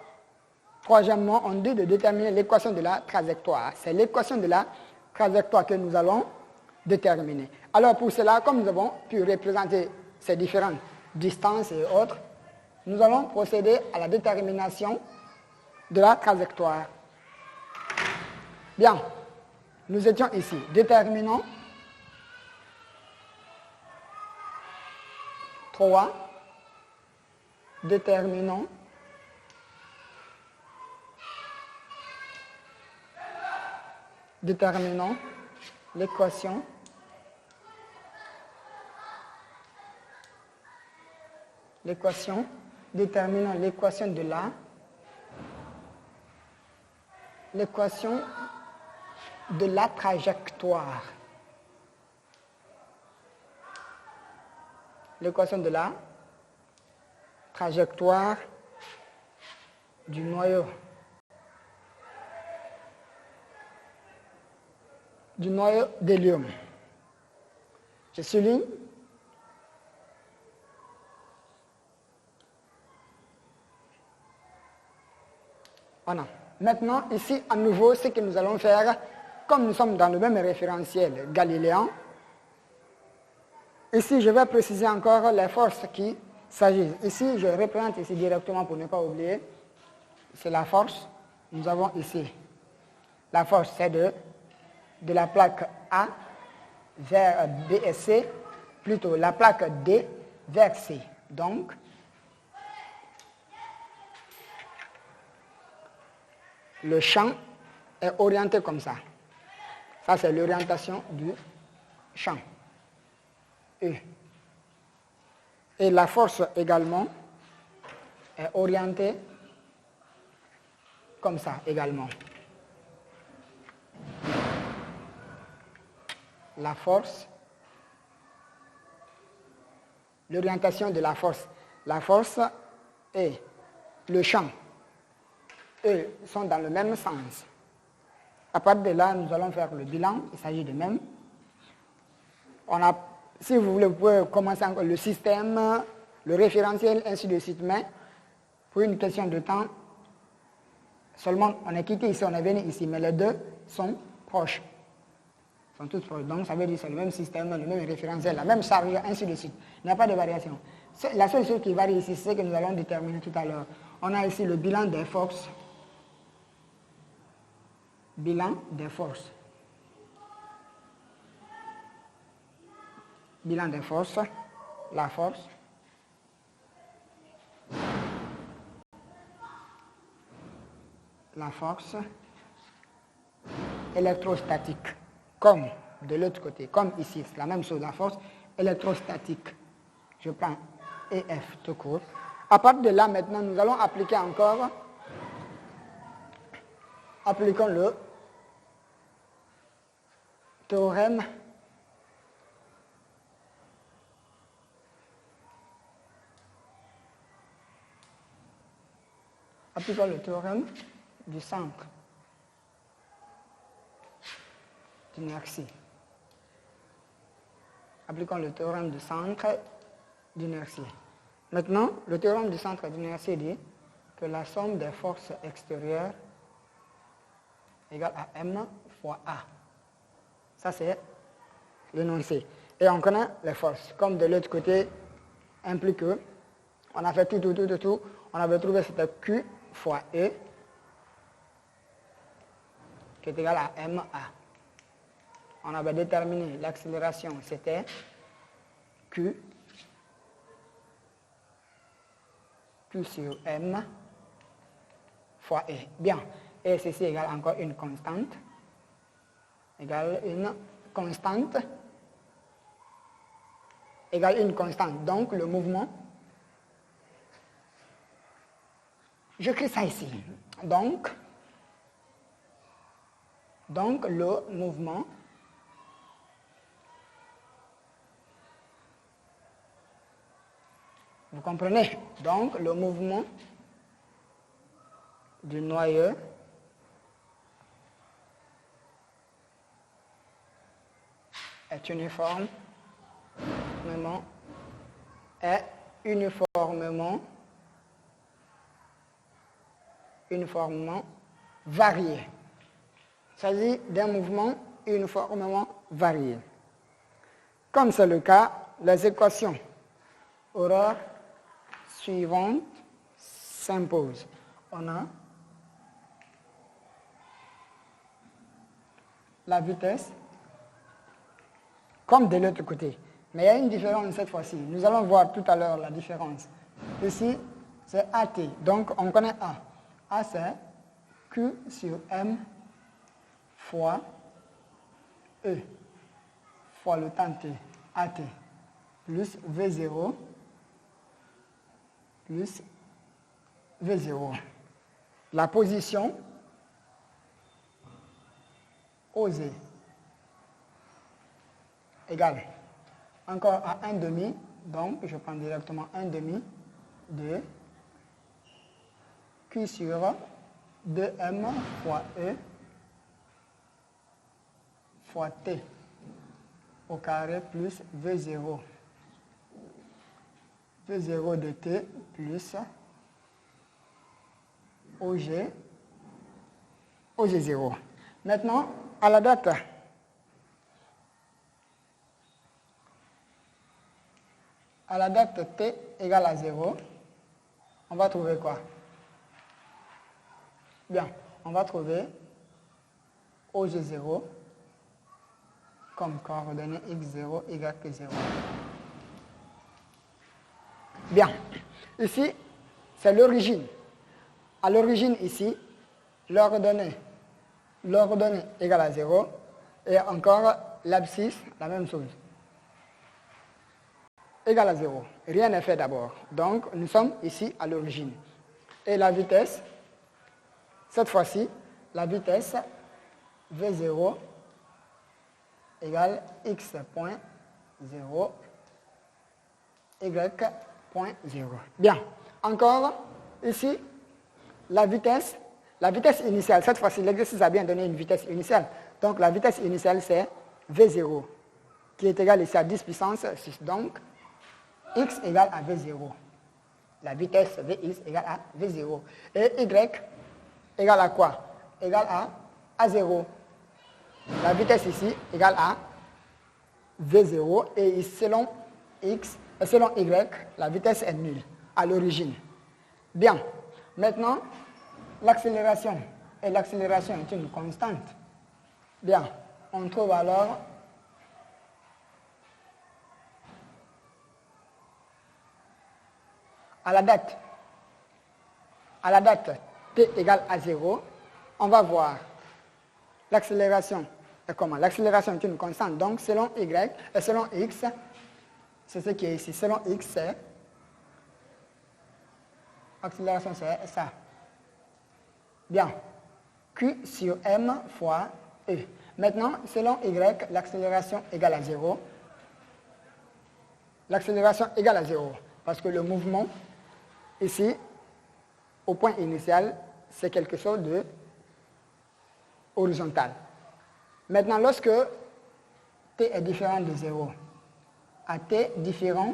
Troisièmement, on dit de déterminer l'équation de la trajectoire. C'est l'équation de la trajectoire que nous allons déterminer. Alors, pour cela, comme nous avons pu représenter ces différentes distances et autres, nous allons procéder à la détermination de la trajectoire. Bien, nous étions ici. Déterminons 3. Déterminons l'équation déterminons l'équation de la trajectoire. L'équation de la trajectoire du noyau d'hélium. Je souligne. Voilà. Maintenant, ici, à nouveau, ce que nous allons faire, comme nous sommes dans le même référentiel galiléen, ici, je vais préciser encore les forces qui s'agissent. Ici, je représente ici directement pour ne pas oublier, c'est la force. Nous avons ici, la force, c'est de la plaque A vers B et C, plutôt la plaque D vers C. Donc, le champ est orienté comme ça. Ça, c'est l'orientation du champ. Et la force également est orientée comme ça également. La force, l'orientation de la force et le champ, eux, sont dans le même sens. À partir de là, nous allons faire le bilan, il s'agit de même. Si vous voulez, vous pouvez commencer encore le système, le référentiel, ainsi de suite, mais pour une question de temps, seulement on est quitté ici, on est venu ici, mais les deux sont proches. Sont tous proches. Donc ça veut dire que c'est le même système, le même référentiel, la même charge, ainsi de suite. Il n'y a pas de variation. La seule chose qui varie ici, c'est ce que nous allons déterminer tout à l'heure. On a ici le bilan des forces. Bilan des forces. Bilan des forces. La force. La force électrostatique. Comme de l'autre côté, comme ici, c'est la même chose, la force électrostatique. Je prends EF tout court. À partir de là, maintenant, nous allons appliquer encore Appliquons le théorème du centre d'inertie. Appliquons le théorème du centre d'inertie. Maintenant, le théorème du centre d'inertie dit que la somme des forces extérieures égale à M fois A. Ça, c'est l'énoncé. Et on connaît les forces. Comme de l'autre côté implique que on a fait tout, on avait trouvé c'était Q fois E qui est égal à MA. On avait déterminé l'accélération, c'était Q sur M fois E. Bien. Et ceci égale encore une constante. Égale une constante. Égale une constante. Donc, le mouvement, j'écris ça ici. Donc, le mouvement vous comprenez? Donc, le mouvement du noyau est uniformément varié. Il s'agit d'un mouvement uniformément varié. Comme c'est le cas, les équations horaires suivantes s'imposent. On a la vitesse comme de l'autre côté. Mais il y a une différence cette fois-ci. Nous allons voir tout à l'heure la différence. Ici, c'est AT. Donc, on connaît A. A, c'est Q sur M fois E fois le temps T, AT, plus V0 plus V0. La position OZ égale encore à 1 demi, donc je prends directement 1 demi de Q sur 2M fois E fois T au carré plus V0. V0 de T plus OG0. Maintenant, à la date T égale à 0, on va trouver quoi? Bien, on va trouver OG0 comme coordonnée x0, y0. Bien, ici, c'est l'origine. À l'origine, ici, l'ordonnée égale à 0, et encore l'abscisse, la même chose. Égale à 0. Rien n'est fait d'abord. Donc, nous sommes ici à l'origine. Et la vitesse, cette fois-ci, la vitesse V0 égale x.0, y.0. Bien. Encore, ici, la vitesse initiale. Cette fois-ci, l'exercice a bien donné une vitesse initiale. Donc, la vitesse initiale, c'est V0, qui est égale ici à 10 puissance 6. Donc, x égale à V0. La vitesse Vx égale à V0. Et y égale à quoi? Égale à A0. La vitesse ici égale à V0. Et selon x, selon y, la vitesse est nulle à l'origine. Bien. Maintenant, l'accélération. Et l'accélération est une constante. Bien. On trouve alors à la date t égale à 0, on va voir l'accélération est comment? L'accélération est une constante, donc selon y et selon x, c'est ce qui est ici. Selon x, c'est accélération, c'est ça. Bien. Q sur M fois E. Maintenant, selon Y, l'accélération égale à 0. L'accélération égale à 0, parce que le mouvement, ici, au point initial, c'est quelque chose de horizontal. Maintenant, lorsque t est différent de 0, à t différent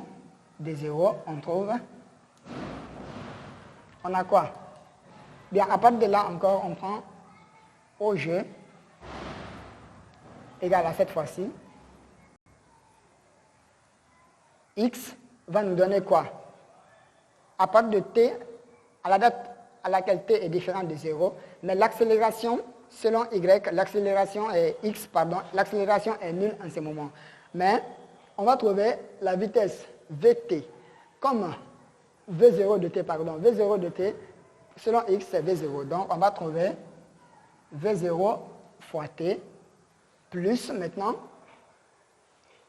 de 0, on a quoi? Bien, à partir de là encore, on prend OG égale à cette fois-ci. X va nous donner quoi? À partir de t, à la date à laquelle t est différent de 0, mais l'accélération, selon y, l'accélération est x, pardon, l'accélération est nulle en ce moment. Mais on va trouver la vitesse vt comme v0 de t, pardon, v0 de t, selon x, c'est v0. Donc, on va trouver v0 fois t plus maintenant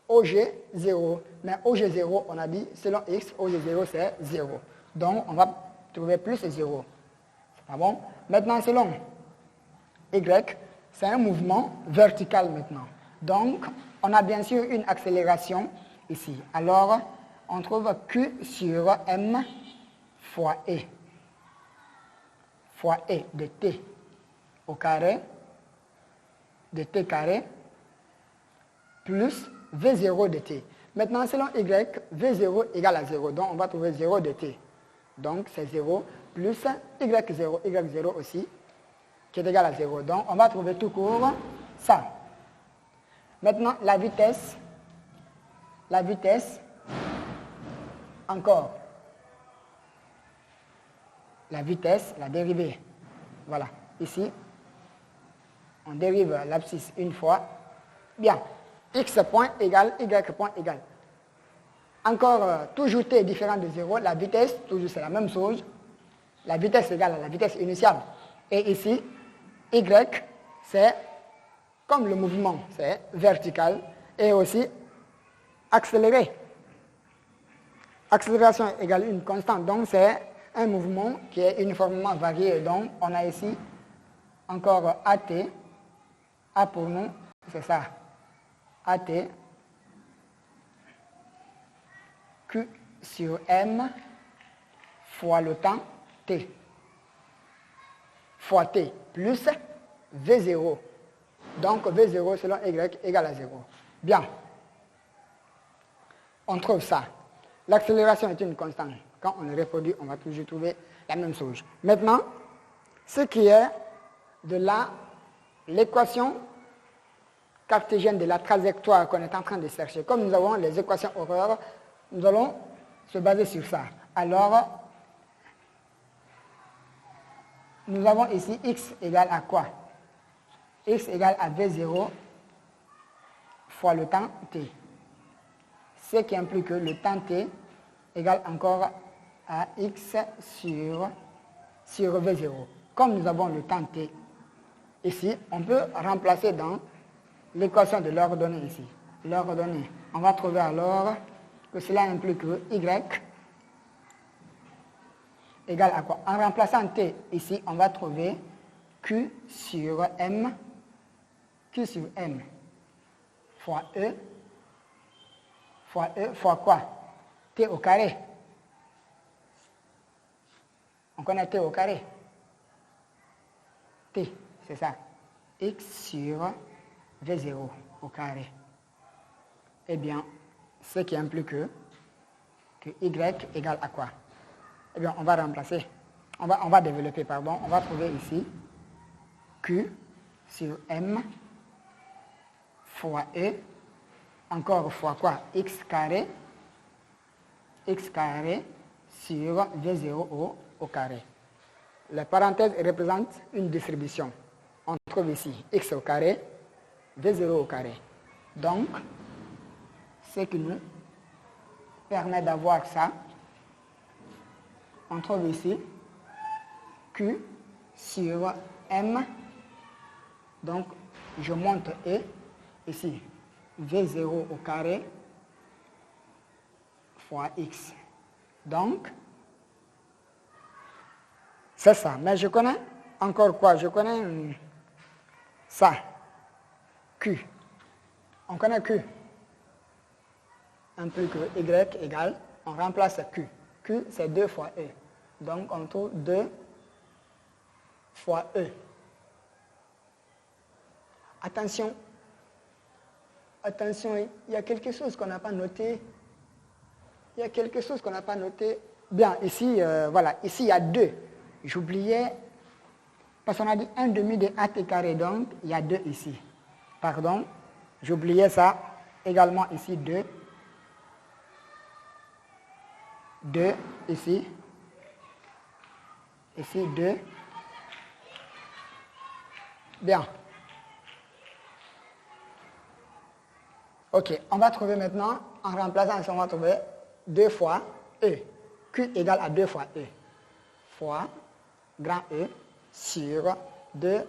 OG0. Mais OG0, on a dit, selon x, OG0, c'est 0. Donc, on va trouver plus 0. C'est pas bon? Maintenant, selon y, c'est un mouvement vertical maintenant. Donc, on a bien sûr une accélération ici. Alors, on trouve Q sur M fois E. Fois E de T au carré, de T carré, plus V0 de T. Maintenant, selon Y, V0 égale à 0. Donc, on va trouver 0 de T. Donc, c'est 0 plus Y0, Y0 aussi, qui est égal à 0. Donc, on va trouver tout court ça. Maintenant, la vitesse, encore. La vitesse, la dérivée. Voilà, ici, on dérive l'abscisse une fois. Bien, x point égale y point égale. Encore, toujours t est différent de 0, la vitesse, toujours c'est la même chose. La vitesse égale à la vitesse initiale. Et ici, y, c'est comme le mouvement, c'est vertical et aussi accéléré. Accélération égale une constante, donc c'est un mouvement qui est uniformément varié. Donc, on a ici encore AT. A pour nous, c'est ça. AT. Q sur M fois le temps T. Fois T plus V0. Donc, V0 selon Y égale à 0. Bien. On trouve ça. L'accélération est une constante. Quand on le reproduit, on va toujours trouver la même chose. Maintenant, ce qui est de l'équation cartésienne de la trajectoire qu'on est en train de chercher. Comme nous avons les équations horreurs, nous allons se baser sur ça. Alors, nous avons ici x égale à quoi? X égale à V0 fois le temps t. Ce qui implique que le temps t égale encore à x sur V0. Comme nous avons le temps t ici, on peut remplacer dans l'équation de l'ordonnée ici. L'ordonnée, on va trouver alors que cela implique que y égale à quoi? En remplaçant t ici, on va trouver q sur m fois E fois quoi? T au carré. On connaît T au carré. T, c'est ça. X sur V0 au carré. Eh bien, ce qui implique que Y égale à quoi? Eh bien, on va remplacer. On va développer, pardon. On va trouver ici Q sur M fois E, encore fois quoi? X carré sur V0 au carré. La parenthèse représente une distribution. On trouve ici X au carré, V0 au carré. Donc, ce qui nous permet d'avoir ça, on trouve ici Q sur M. Donc, je monte E. Ici, V0 au carré fois X. Donc, c'est ça. Mais je connais encore quoi? Je connais ça, Q. On connaît Q. 1 plus que Y égale, on remplace Q. Q, c'est 2 fois E. Donc, on trouve 2 fois E. Attention, attention, il y a quelque chose qu'on n'a pas noté. Il y a quelque chose qu'on n'a pas noté. Bien, ici, voilà, ici, il y a 2. J'oubliais, parce qu'on a dit 1 demi de AT carré, donc il y a 2 ici. Pardon, j'oubliais ça. Également ici, 2. 2 ici. Ici, 2. Bien. OK, on va trouver maintenant, en remplaçant ça, on va trouver 2 fois E. Q égale à 2 fois E. Fois grand E sur 2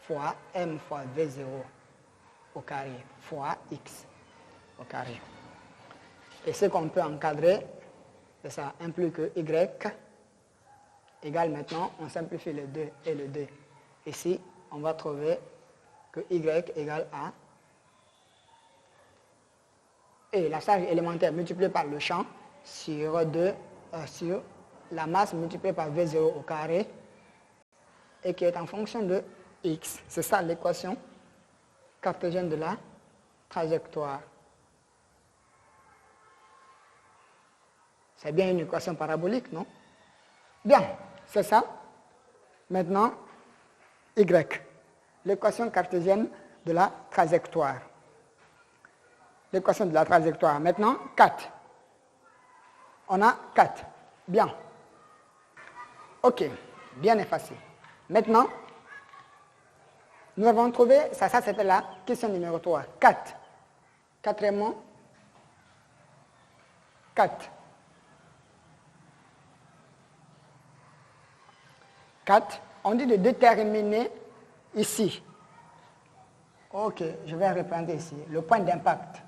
fois M fois V0 au carré fois X au carré. Et ce qu'on peut encadrer, c'est ça, 1 plus que Y égale maintenant, on simplifie le 2 et le 2. Ici, on va trouver que Y égale à et la charge élémentaire multipliée par le champ sur la masse multipliée par V0 au carré et qui est en fonction de X. C'est ça l'équation cartésienne de la trajectoire. C'est bien une équation parabolique, non? Bien, c'est ça. Maintenant, Y, l'équation cartésienne de la trajectoire. L'équation de la trajectoire. Maintenant, 4. On a 4. Bien. OK, bien effacé. Maintenant, nous avons trouvé, ça c'était la question numéro 3. 4. Quatrièmement, 4. 4. On dit de déterminer ici. OK, je vais reprendre ici. Le point d'impact.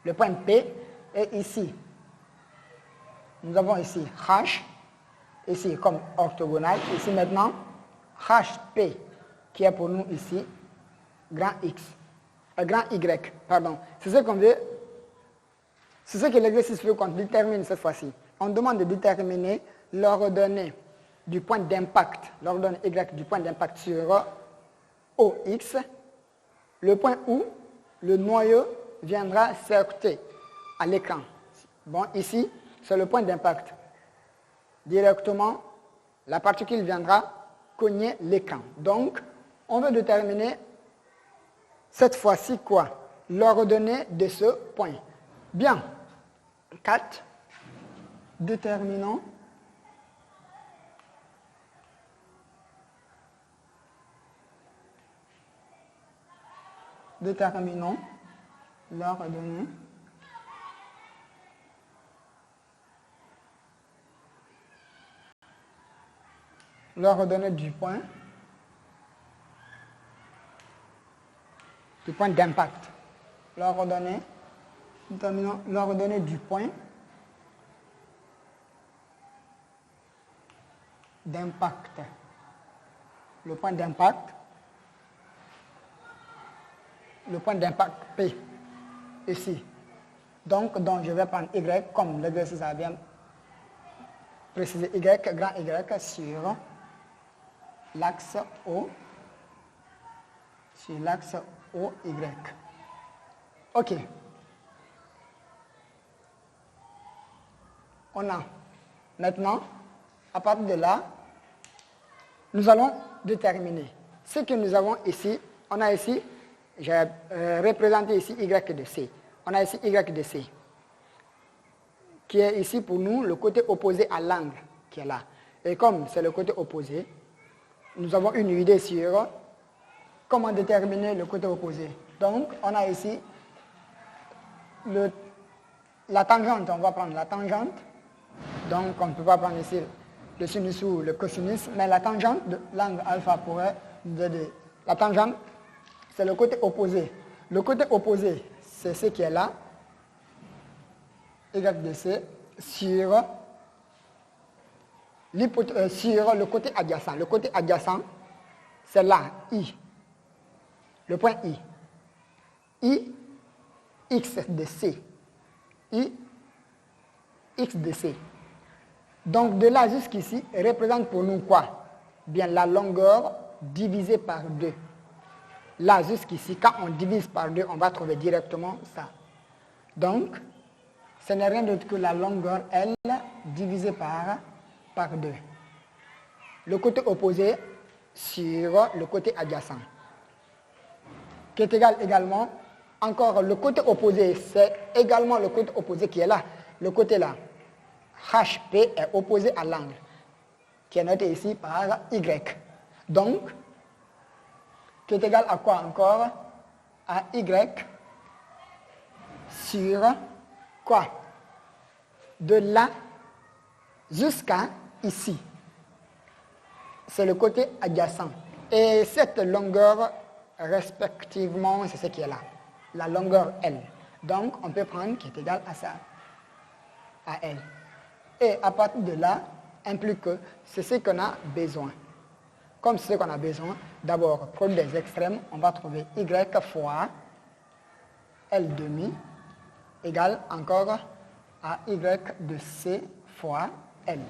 Le point P est ici. Nous avons ici H, ici comme orthogonal. Ici maintenant, HP, qui est pour nous ici grand X. Grand Y, pardon. C'est ce qu'on veut. C'est ce que l'exercice veut qu'on détermine cette fois-ci. On demande de déterminer l'ordonnée du point d'impact, l'ordonnée Y du point d'impact sur OX, le point où le noyau viendra s'heurter à l'écran. Bon, ici, c'est le point d'impact. Directement, la particule viendra cogner l'écran. Donc, on veut déterminer cette fois-ci quoi? L'ordonnée de ce point. Bien. 4. Déterminons l'ordonnée du point d'impact. Déterminons l'ordonnée du point d'impact. Le point d'impact P, ici. Donc, je vais prendre Y, comme l'exercice a bien précisé, Y, grand Y, sur l'axe O, Y. OK. On a maintenant, à partir de là, nous allons déterminer ce que nous avons ici. On a ici, j'ai représenté ici Y de C. On a ici Y de C, qui est ici pour nous le côté opposé à l'angle qui est là. Et comme c'est le côté opposé, nous avons une idée sur comment déterminer le côté opposé. Donc, on a ici la tangente. On va prendre la tangente. Donc, on ne peut pas prendre ici le sinus ou le cosinus, mais la tangente de l'angle alpha pourrait nous aider. La tangente, c'est le côté opposé. Le côté opposé, c'est ce qui est là, Y de C, sur le côté adjacent. Le côté adjacent, c'est là, I. le point I. I, x de C. I, x de C. Donc de là jusqu'ici représente pour nous quoi? Bien la longueur divisée par 2. Là jusqu'ici, quand on divise par 2, on va trouver directement ça. Donc, ce n'est rien d'autre que la longueur L divisée par 2. Le côté opposé sur le côté adjacent. Qui est égal également, encore le côté opposé, c'est également le côté opposé qui est là. Le côté là, HP est opposé à l'angle, qui est noté ici par Y. Donc, qui est égal à quoi encore? À Y sur quoi? De là jusqu'à ici. C'est le côté adjacent. Et cette longueur, respectivement, c'est ce qui est là. La longueur L. Donc, on peut prendre qui est égal à ça, à L. Et à partir de là, implique que c'est ce qu'on a besoin. Comme c'est ce qu'on a besoin, d'abord, produit des extrêmes, on va trouver Y fois L demi égale encore à Y de C fois L.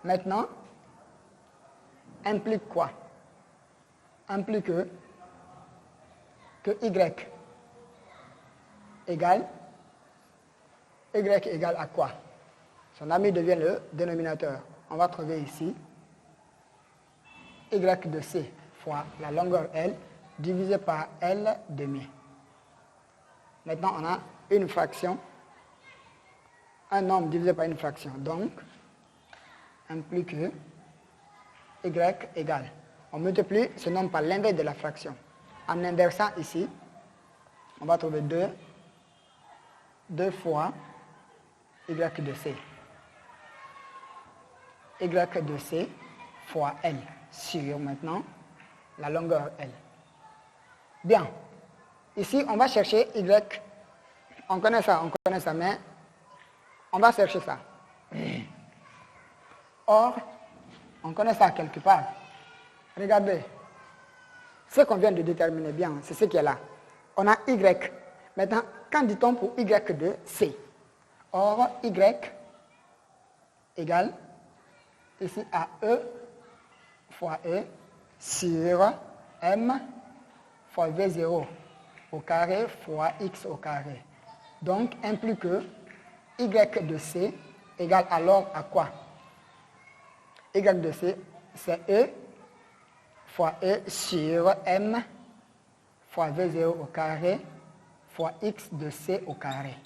Maintenant, implique quoi? Implique que Y égale à quoi? Son ami devient le dénominateur. On va trouver ici Y de C fois la longueur L divisé par L demi. Maintenant, on a une fraction, un nombre divisé par une fraction. Donc, implique que Y égale. On multiplie ce nombre par l'inverse de la fraction. En inversant ici, on va trouver 2 fois Y de C. Y de C fois L sur maintenant la longueur L. Bien. Ici, on va chercher Y. On connaît ça, mais on va chercher ça. Or, on connaît ça quelque part. Regardez. Ce qu'on vient de déterminer bien, c'est ce qui est là. On a Y. Maintenant, qu'en dit-on pour Y de C? Or, Y égale ici à E fois E sur M fois V0 au carré fois X au carré. Donc, implique que Y de C égale alors à quoi? Y de C, c'est E fois E sur M fois V0 au carré fois X de C au carré.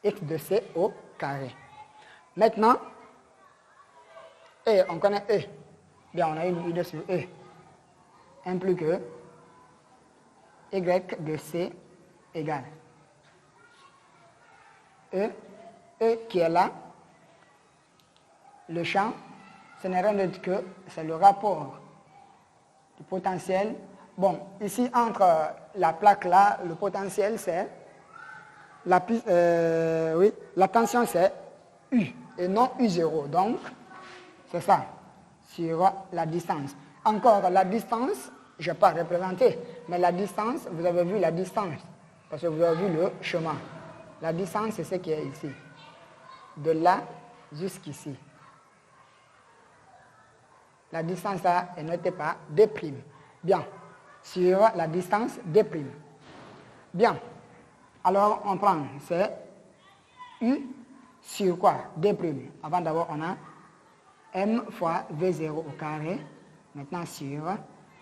X de C au carré. Maintenant, E, on connaît E. Bien, on a une idée sur E. Implique que Y de C égale E qui est là, le champ, ce n'est rien d'autre que c'est le rapport du potentiel. Bon, ici, entre la plaque là, le potentiel, c'est la tension, c'est U et non U0. Donc, c'est ça, sur la distance. Encore, la distance, je n'ai pas représenté, mais la distance, vous avez vu la distance, parce que vous avez vu le chemin. La distance, c'est ce qui est ici. De là jusqu'ici. La distance là est notée par D'. Bien. Sur la distance D'. Bien. Alors, on prend, c'est U sur quoi? D'. Avant d'abord, on a M fois V0 au carré. Maintenant, sur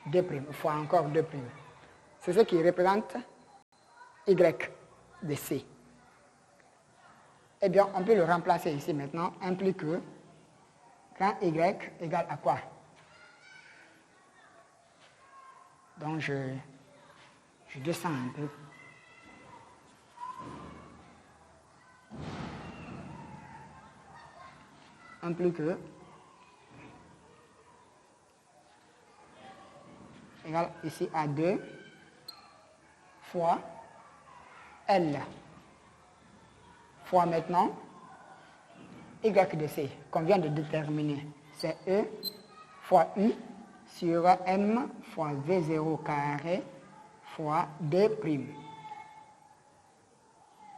D', fois encore D'. C'est ce qui représente Y de C. Eh bien, on peut le remplacer ici maintenant, implique que quand Y égale à quoi? Donc, je descends un peu. Implique que égale ici à 2 fois L fois maintenant Y de C qu'on vient de déterminer. C'est E fois U sur M fois V0 carré fois D'.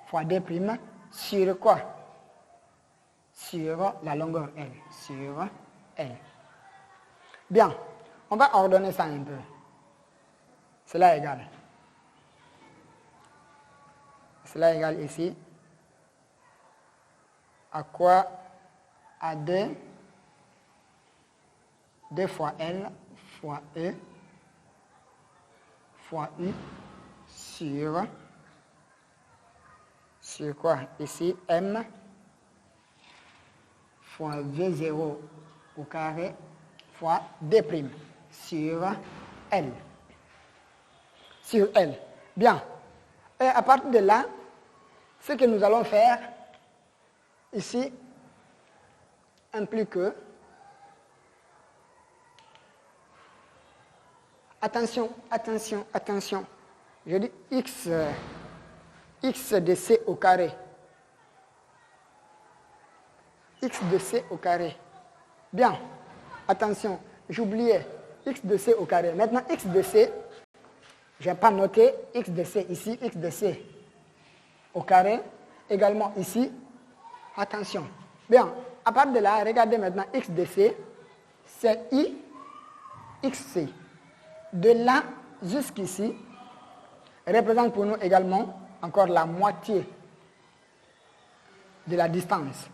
Fois D' sur quoi? Sur la longueur L. Sur L. Bien, on va ordonner ça un peu. Cela égale. Cela égale ici à quoi? À 2 fois L fois E fois U sur quoi? Ici, M fois V0 au carré fois D' sur L. Sur L. Bien. Et à partir de là, ce que nous allons faire ici implique que, attention, je dis x de c au carré. X de c au carré. Bien, attention, j'oubliais x de c au carré. Maintenant, x de c, je n'ai pas noté x de c ici, x de c au carré, également ici. Attention. Bien, à partir de là, regardez maintenant x de c, c'est i xc. De là jusqu'ici, représente pour nous également encore la moitié de la distance.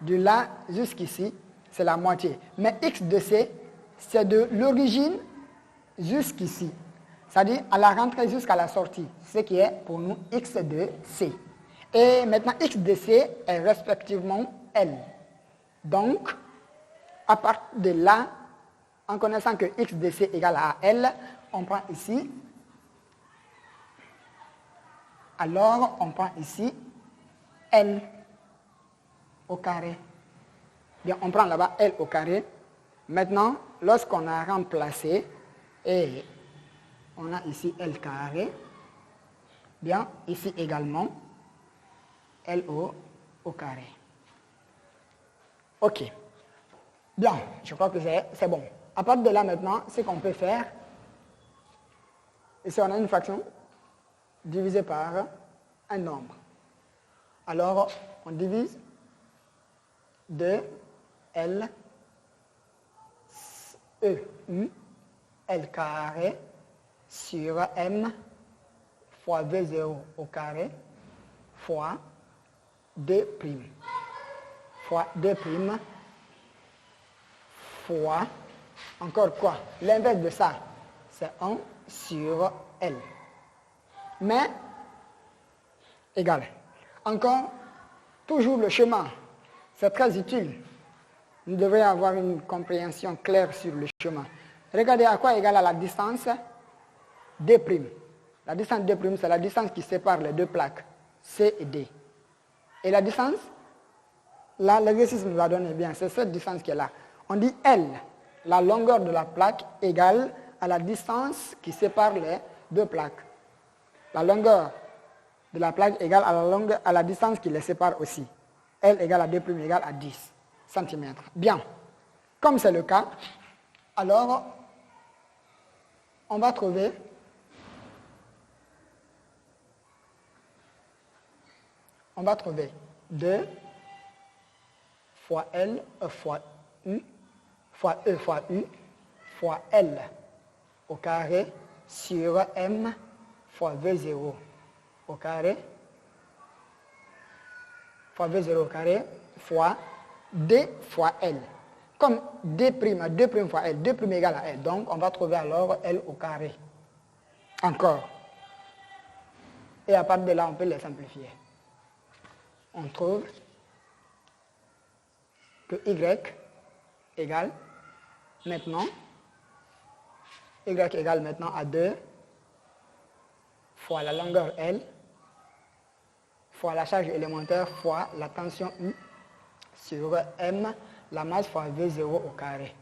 De là jusqu'ici, c'est la moitié. Mais x de c, c'est de l'origine jusqu'ici. C'est-à-dire à la rentrée jusqu'à la sortie, ce qui est pour nous x de c. Et maintenant, x de c est respectivement L. Donc, à partir de là, en connaissant que x de c égale à L, on prend ici. Alors, on prend ici L au carré. Bien, on prend là-bas L au carré. Maintenant, lorsqu'on a remplacé, et on a ici L carré, bien, ici également, L au carré. OK. Bien, je crois que c'est bon. À partir de là, maintenant, ce qu'on peut faire, ici, on a une fraction divisée par un nombre. Alors, on divise 2 L E U L carré sur M fois V0 au carré fois D' fois D' fois encore quoi? L'inverse de ça, c'est 1 sur L. Mais égal. Encore, toujours le chemin. C'est très utile. Nous devrions avoir une compréhension claire sur le chemin. Regardez à quoi égale à la distance D'. La distance D', c'est la distance qui sépare les deux plaques, C et D. Et la distance, là, l'exercice nous a donné bien, c'est cette distance qui est là. On dit L, la longueur de la plaque égale à la distance qui sépare les deux plaques. La longueur de la plaque égale à la distance qui les sépare aussi. L égale à D' égale à 10 cm. Bien. Comme c'est le cas, alors on va trouver on va trouver 2 fois L fois U fois E fois U fois L au carré sur M fois V0 au carré fois V0 au carré fois D fois L. Comme D' à 2' fois L, 2' égale à L. Donc, on va trouver alors L au carré. Encore. Et à partir de là, on peut les simplifier. On trouve que Y égale maintenant à 2 fois la longueur L fois la charge élémentaire fois la tension U sur M, la masse fois V0 au carré.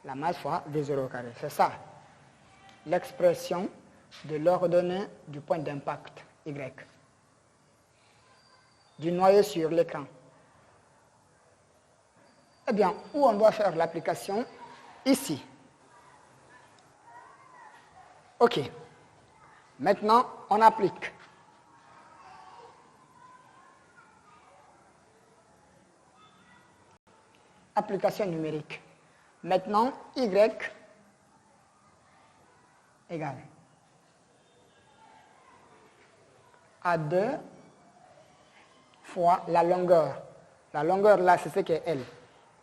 La masse fois V0 au carré. C'est ça, l'expression de l'ordonnée du point d'impact Y, du noyau sur l'écran. Eh bien, où on doit faire l'application? Ici. OK. Maintenant, on applique. Application numérique. Maintenant, y égale A2 fois la longueur. La longueur là, c'est ce qu'est L.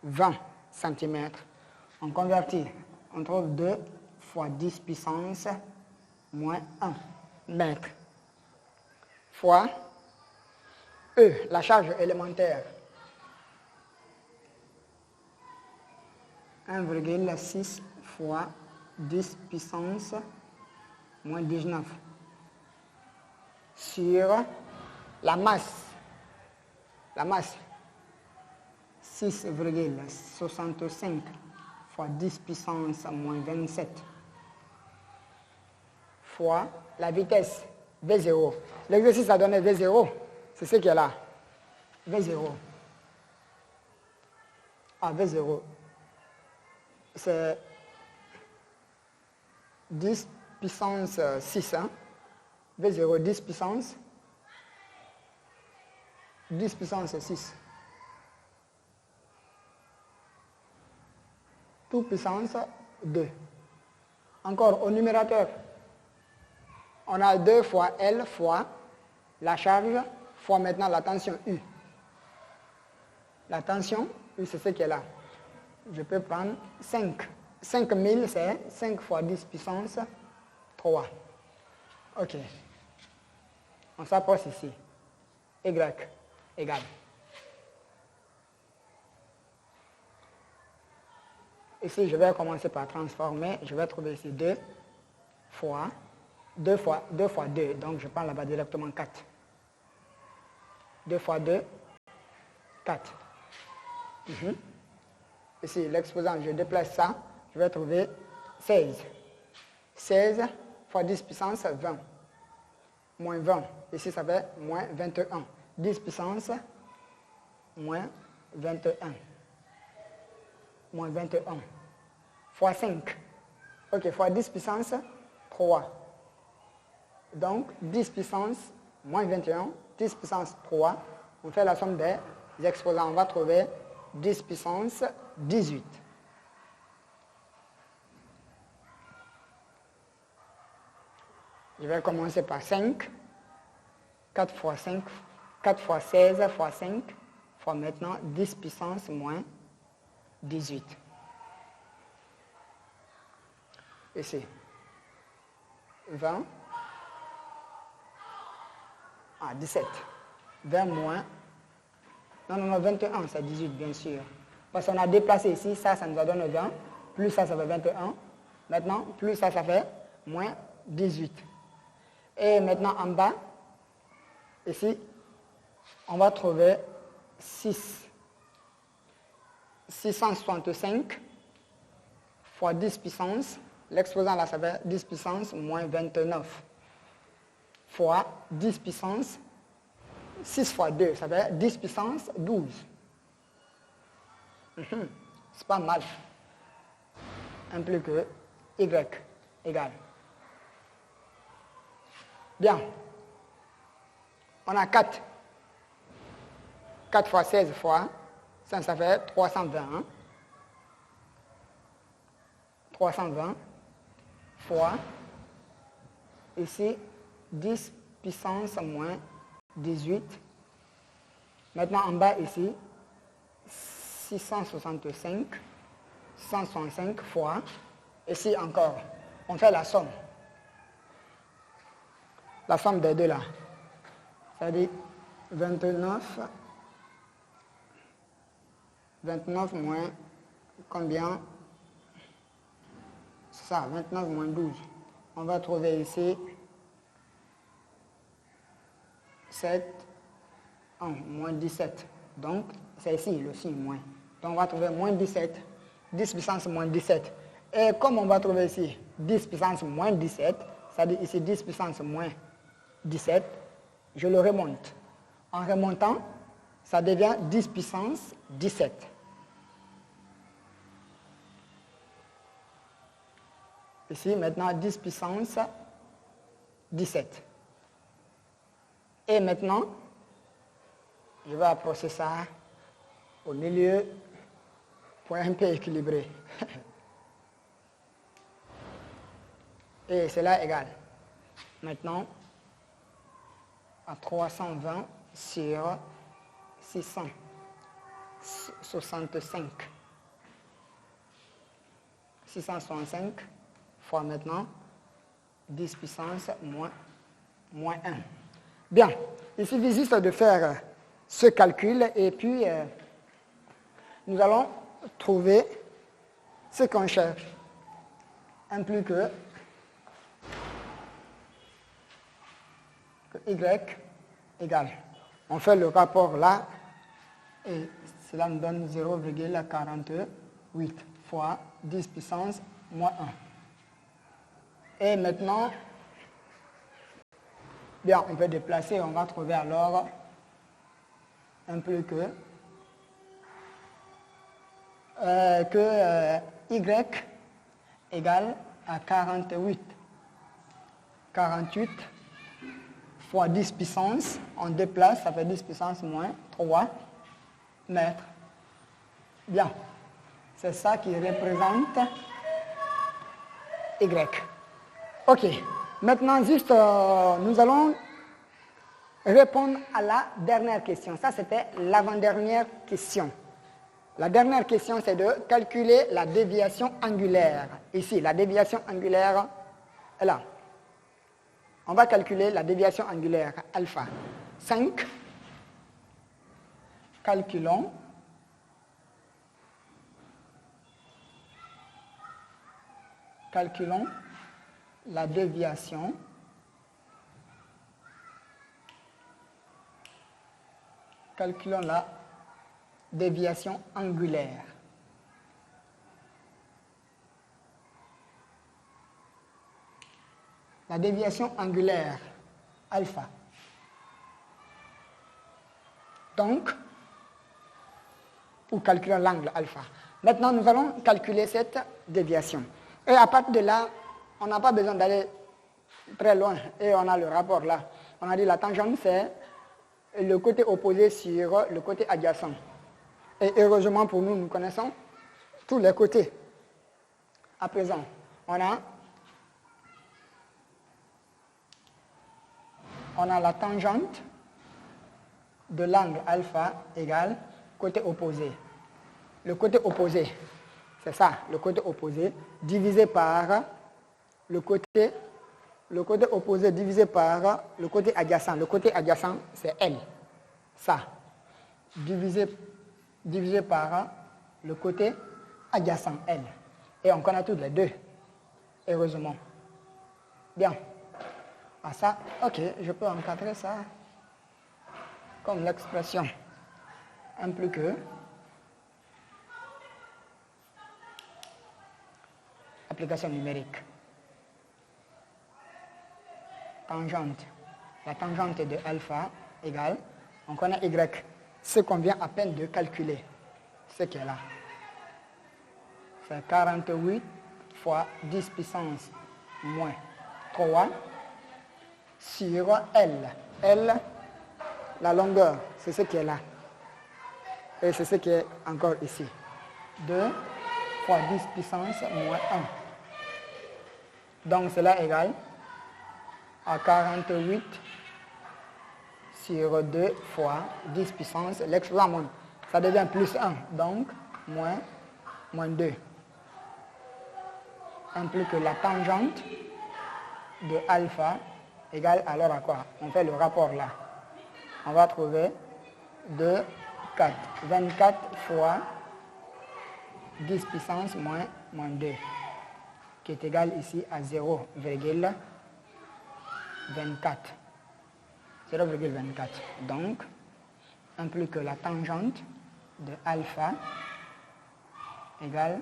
20 cm. On convertit. On trouve 2 fois 10 puissance moins 1 mètre. Fois E, la charge élémentaire. 1,6 fois 10 puissance moins 19 sur la masse. La masse, 6,65 fois 10 puissance moins 27 fois la vitesse V0. L'exercice a donné V0, c'est ce qui est là. V0. Ah, V0. C'est 10 puissance 6. Hein? V0, 10 puissance 6. Tout puissance 2. Encore au numérateur, on a 2 fois L fois la charge fois maintenant la tension U. La tension U, c'est ce qui est là. Je peux prendre 5. 5000, c'est 5 fois 10 puissance 3. OK. On s'approche ici. Y égale. Ici, je vais commencer par transformer. Je vais trouver ici 2 fois 2. Donc, je prends là-bas directement 4. 2 fois 2, 4. Ici, l'exposant, je déplace ça. Je vais trouver 16. 16 fois 10 puissance 20. Moins 20. Ici, ça fait moins 21. 10 puissance moins 21. Moins 21. Fois 5. OK, fois 10 puissance 3. Donc, 10 puissance moins 21, 10 puissance 3. On fait la somme des exposants. On va trouver 10 puissance 18. Je vais commencer par 5. 4 fois 5, 4 fois 16 fois 5, fois maintenant 10 puissance moins 18. Ici, 20. 17. 20 moins. Non, 21, c'est 18, bien sûr. Parce qu'on a déplacé ici, ça nous a donné 20. Plus ça fait 21. Maintenant, plus ça fait moins 18. Et maintenant, en bas, ici, on va trouver 665 fois 10 puissance. L'exposant là, ça fait 10 puissance moins 29 fois 10 puissance. 6 fois 2, ça fait 10 puissance 12. C'est pas mal. Implique que Y égale. Bien. On a 4. 4 fois 16 fois, ça fait 320. Hein? 320 fois, ici, 10 puissance moins 18. Maintenant, en bas, ici, 665 fois, ici encore, on fait la somme. La somme des deux là. C'est-à-dire 29 moins combien? C'est ça, 29 moins 12. On va trouver ici 7, 1, moins 17. Donc, c'est ici le signe moins. Donc, on va trouver moins 17, 10 puissance moins 17. Et comme on va trouver ici 10 puissance moins 17, c'est-à-dire ici 10 puissance moins 17, je le remonte. En remontant, ça devient 10 puissance 17. Ici, maintenant, 10 puissance 17. Et maintenant, je vais approcher ça au milieu pour un peu équilibrer. Et cela égale. Maintenant, à 320 sur 665. 665 fois maintenant 10 puissance moins 1. Bien, il suffit juste de faire ce calcul et puis nous allons trouver ce qu'on cherche. 1 plus que y égale. On fait le rapport là et cela nous donne 0,48 fois 10 puissance moins 1. Et maintenant, bien, on peut déplacer, on va trouver alors 1 plus que y égale à 48. 48 fois 10 puissance, on déplace, ça fait 10 puissance moins 3 mètres. Bien, c'est ça qui représente y. Ok, maintenant juste, nous allons répondre à la dernière question. Ça, c'était l'avant-dernière question. La dernière question, c'est de calculer la déviation angulaire. Ici, la déviation angulaire est là. On va calculer la déviation angulaire alpha. 5. Calculons. Calculons la déviation angulaire. La déviation angulaire alpha. Donc, ou calculons l'angle alpha. Maintenant, nous allons calculer cette déviation. Et à partir de là, on n'a pas besoin d'aller très loin. Et on a le rapport là. On a dit la tangente, c'est le côté opposé sur le côté adjacent. Et heureusement pour nous, nous connaissons tous les côtés. À présent, on a la tangente de l'angle alpha égale côté opposé. Le côté opposé, c'est ça, le côté opposé, divisé par le côté opposé divisé par le côté adjacent. Le côté adjacent, c'est L. Ça, divisé par le côté adjacent, L. Et on connaît tous les deux, heureusement. Bien. Ah ça, ok, je peux encadrer ça comme l'expression 1 plus que application numérique. Tangente. La tangente de alpha égale, on connaît y, ce qu'on vient à peine de calculer, ce qui est là. C'est 48 fois 10 puissance moins 3 sur L. L, la longueur, c'est ce qui est là. Et c'est ce qui est encore ici. 2 fois 10 puissance moins 1. Donc cela égale à 48 sur 2 fois 10 puissance, l'exponent, ça devient plus 1, donc moins 2. 1 plus que la tangente de alpha égale alors à quoi? On fait le rapport là. On va trouver 2, 4. 24 fois 10 puissance moins 2, qui est égal ici à 0,24. 0,24. Donc, 1 plus que la tangente de alpha égale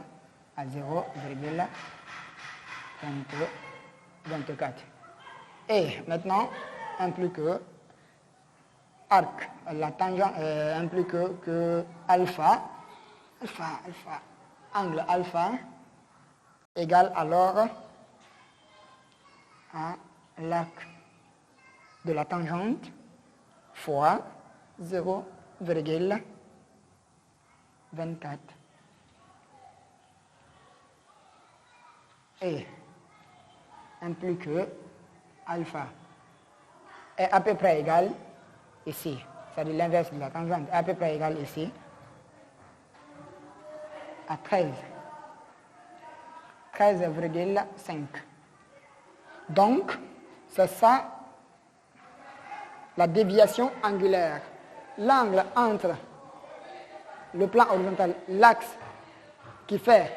à 0,24. Et maintenant, 1 plus que arc, la tangente, 1 plus que alpha, angle alpha égale alors à l'arc de la tangente fois 0,24 et implique que alpha est à peu près égal ici, c'est-à-dire l'inverse de la tangente est à peu près égal ici à 13,5. Donc, c'est ça la déviation angulaire. L'angle entre le plan horizontal, l'axe qui fait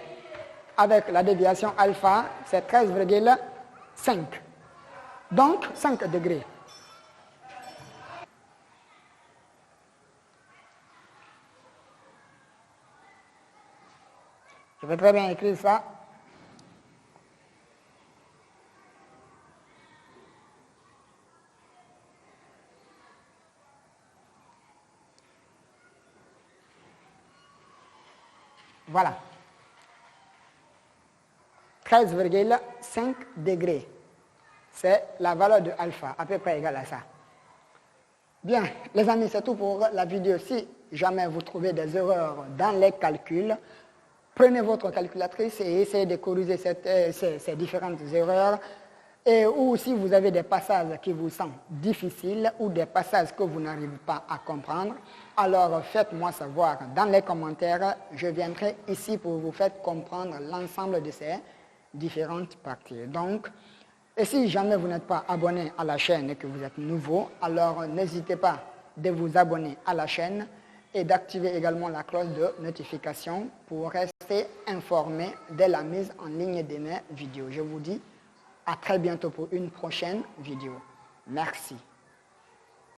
avec la déviation alpha, c'est 13,5. Donc, 5 degrés. Je vais très bien écrire ça. Voilà. 13,5 degrés. C'est la valeur de alpha, à peu près égale à ça. Bien, les amis, c'est tout pour la vidéo. Si jamais vous trouvez des erreurs dans les calculs, prenez votre calculatrice et essayez de corriger ces différentes erreurs. Et ou si vous avez des passages qui vous semblent difficiles ou des passages que vous n'arrivez pas à comprendre, alors faites-moi savoir dans les commentaires. Je viendrai ici pour vous faire comprendre l'ensemble de ces différentes parties. Donc, et si jamais vous n'êtes pas abonné à la chaîne et que vous êtes nouveau, alors n'hésitez pas de vous abonner à la chaîne et d'activer également la cloche de notification pour rester informé de la mise en ligne de mes vidéos. Je vous dis à très bientôt pour une prochaine vidéo. Merci.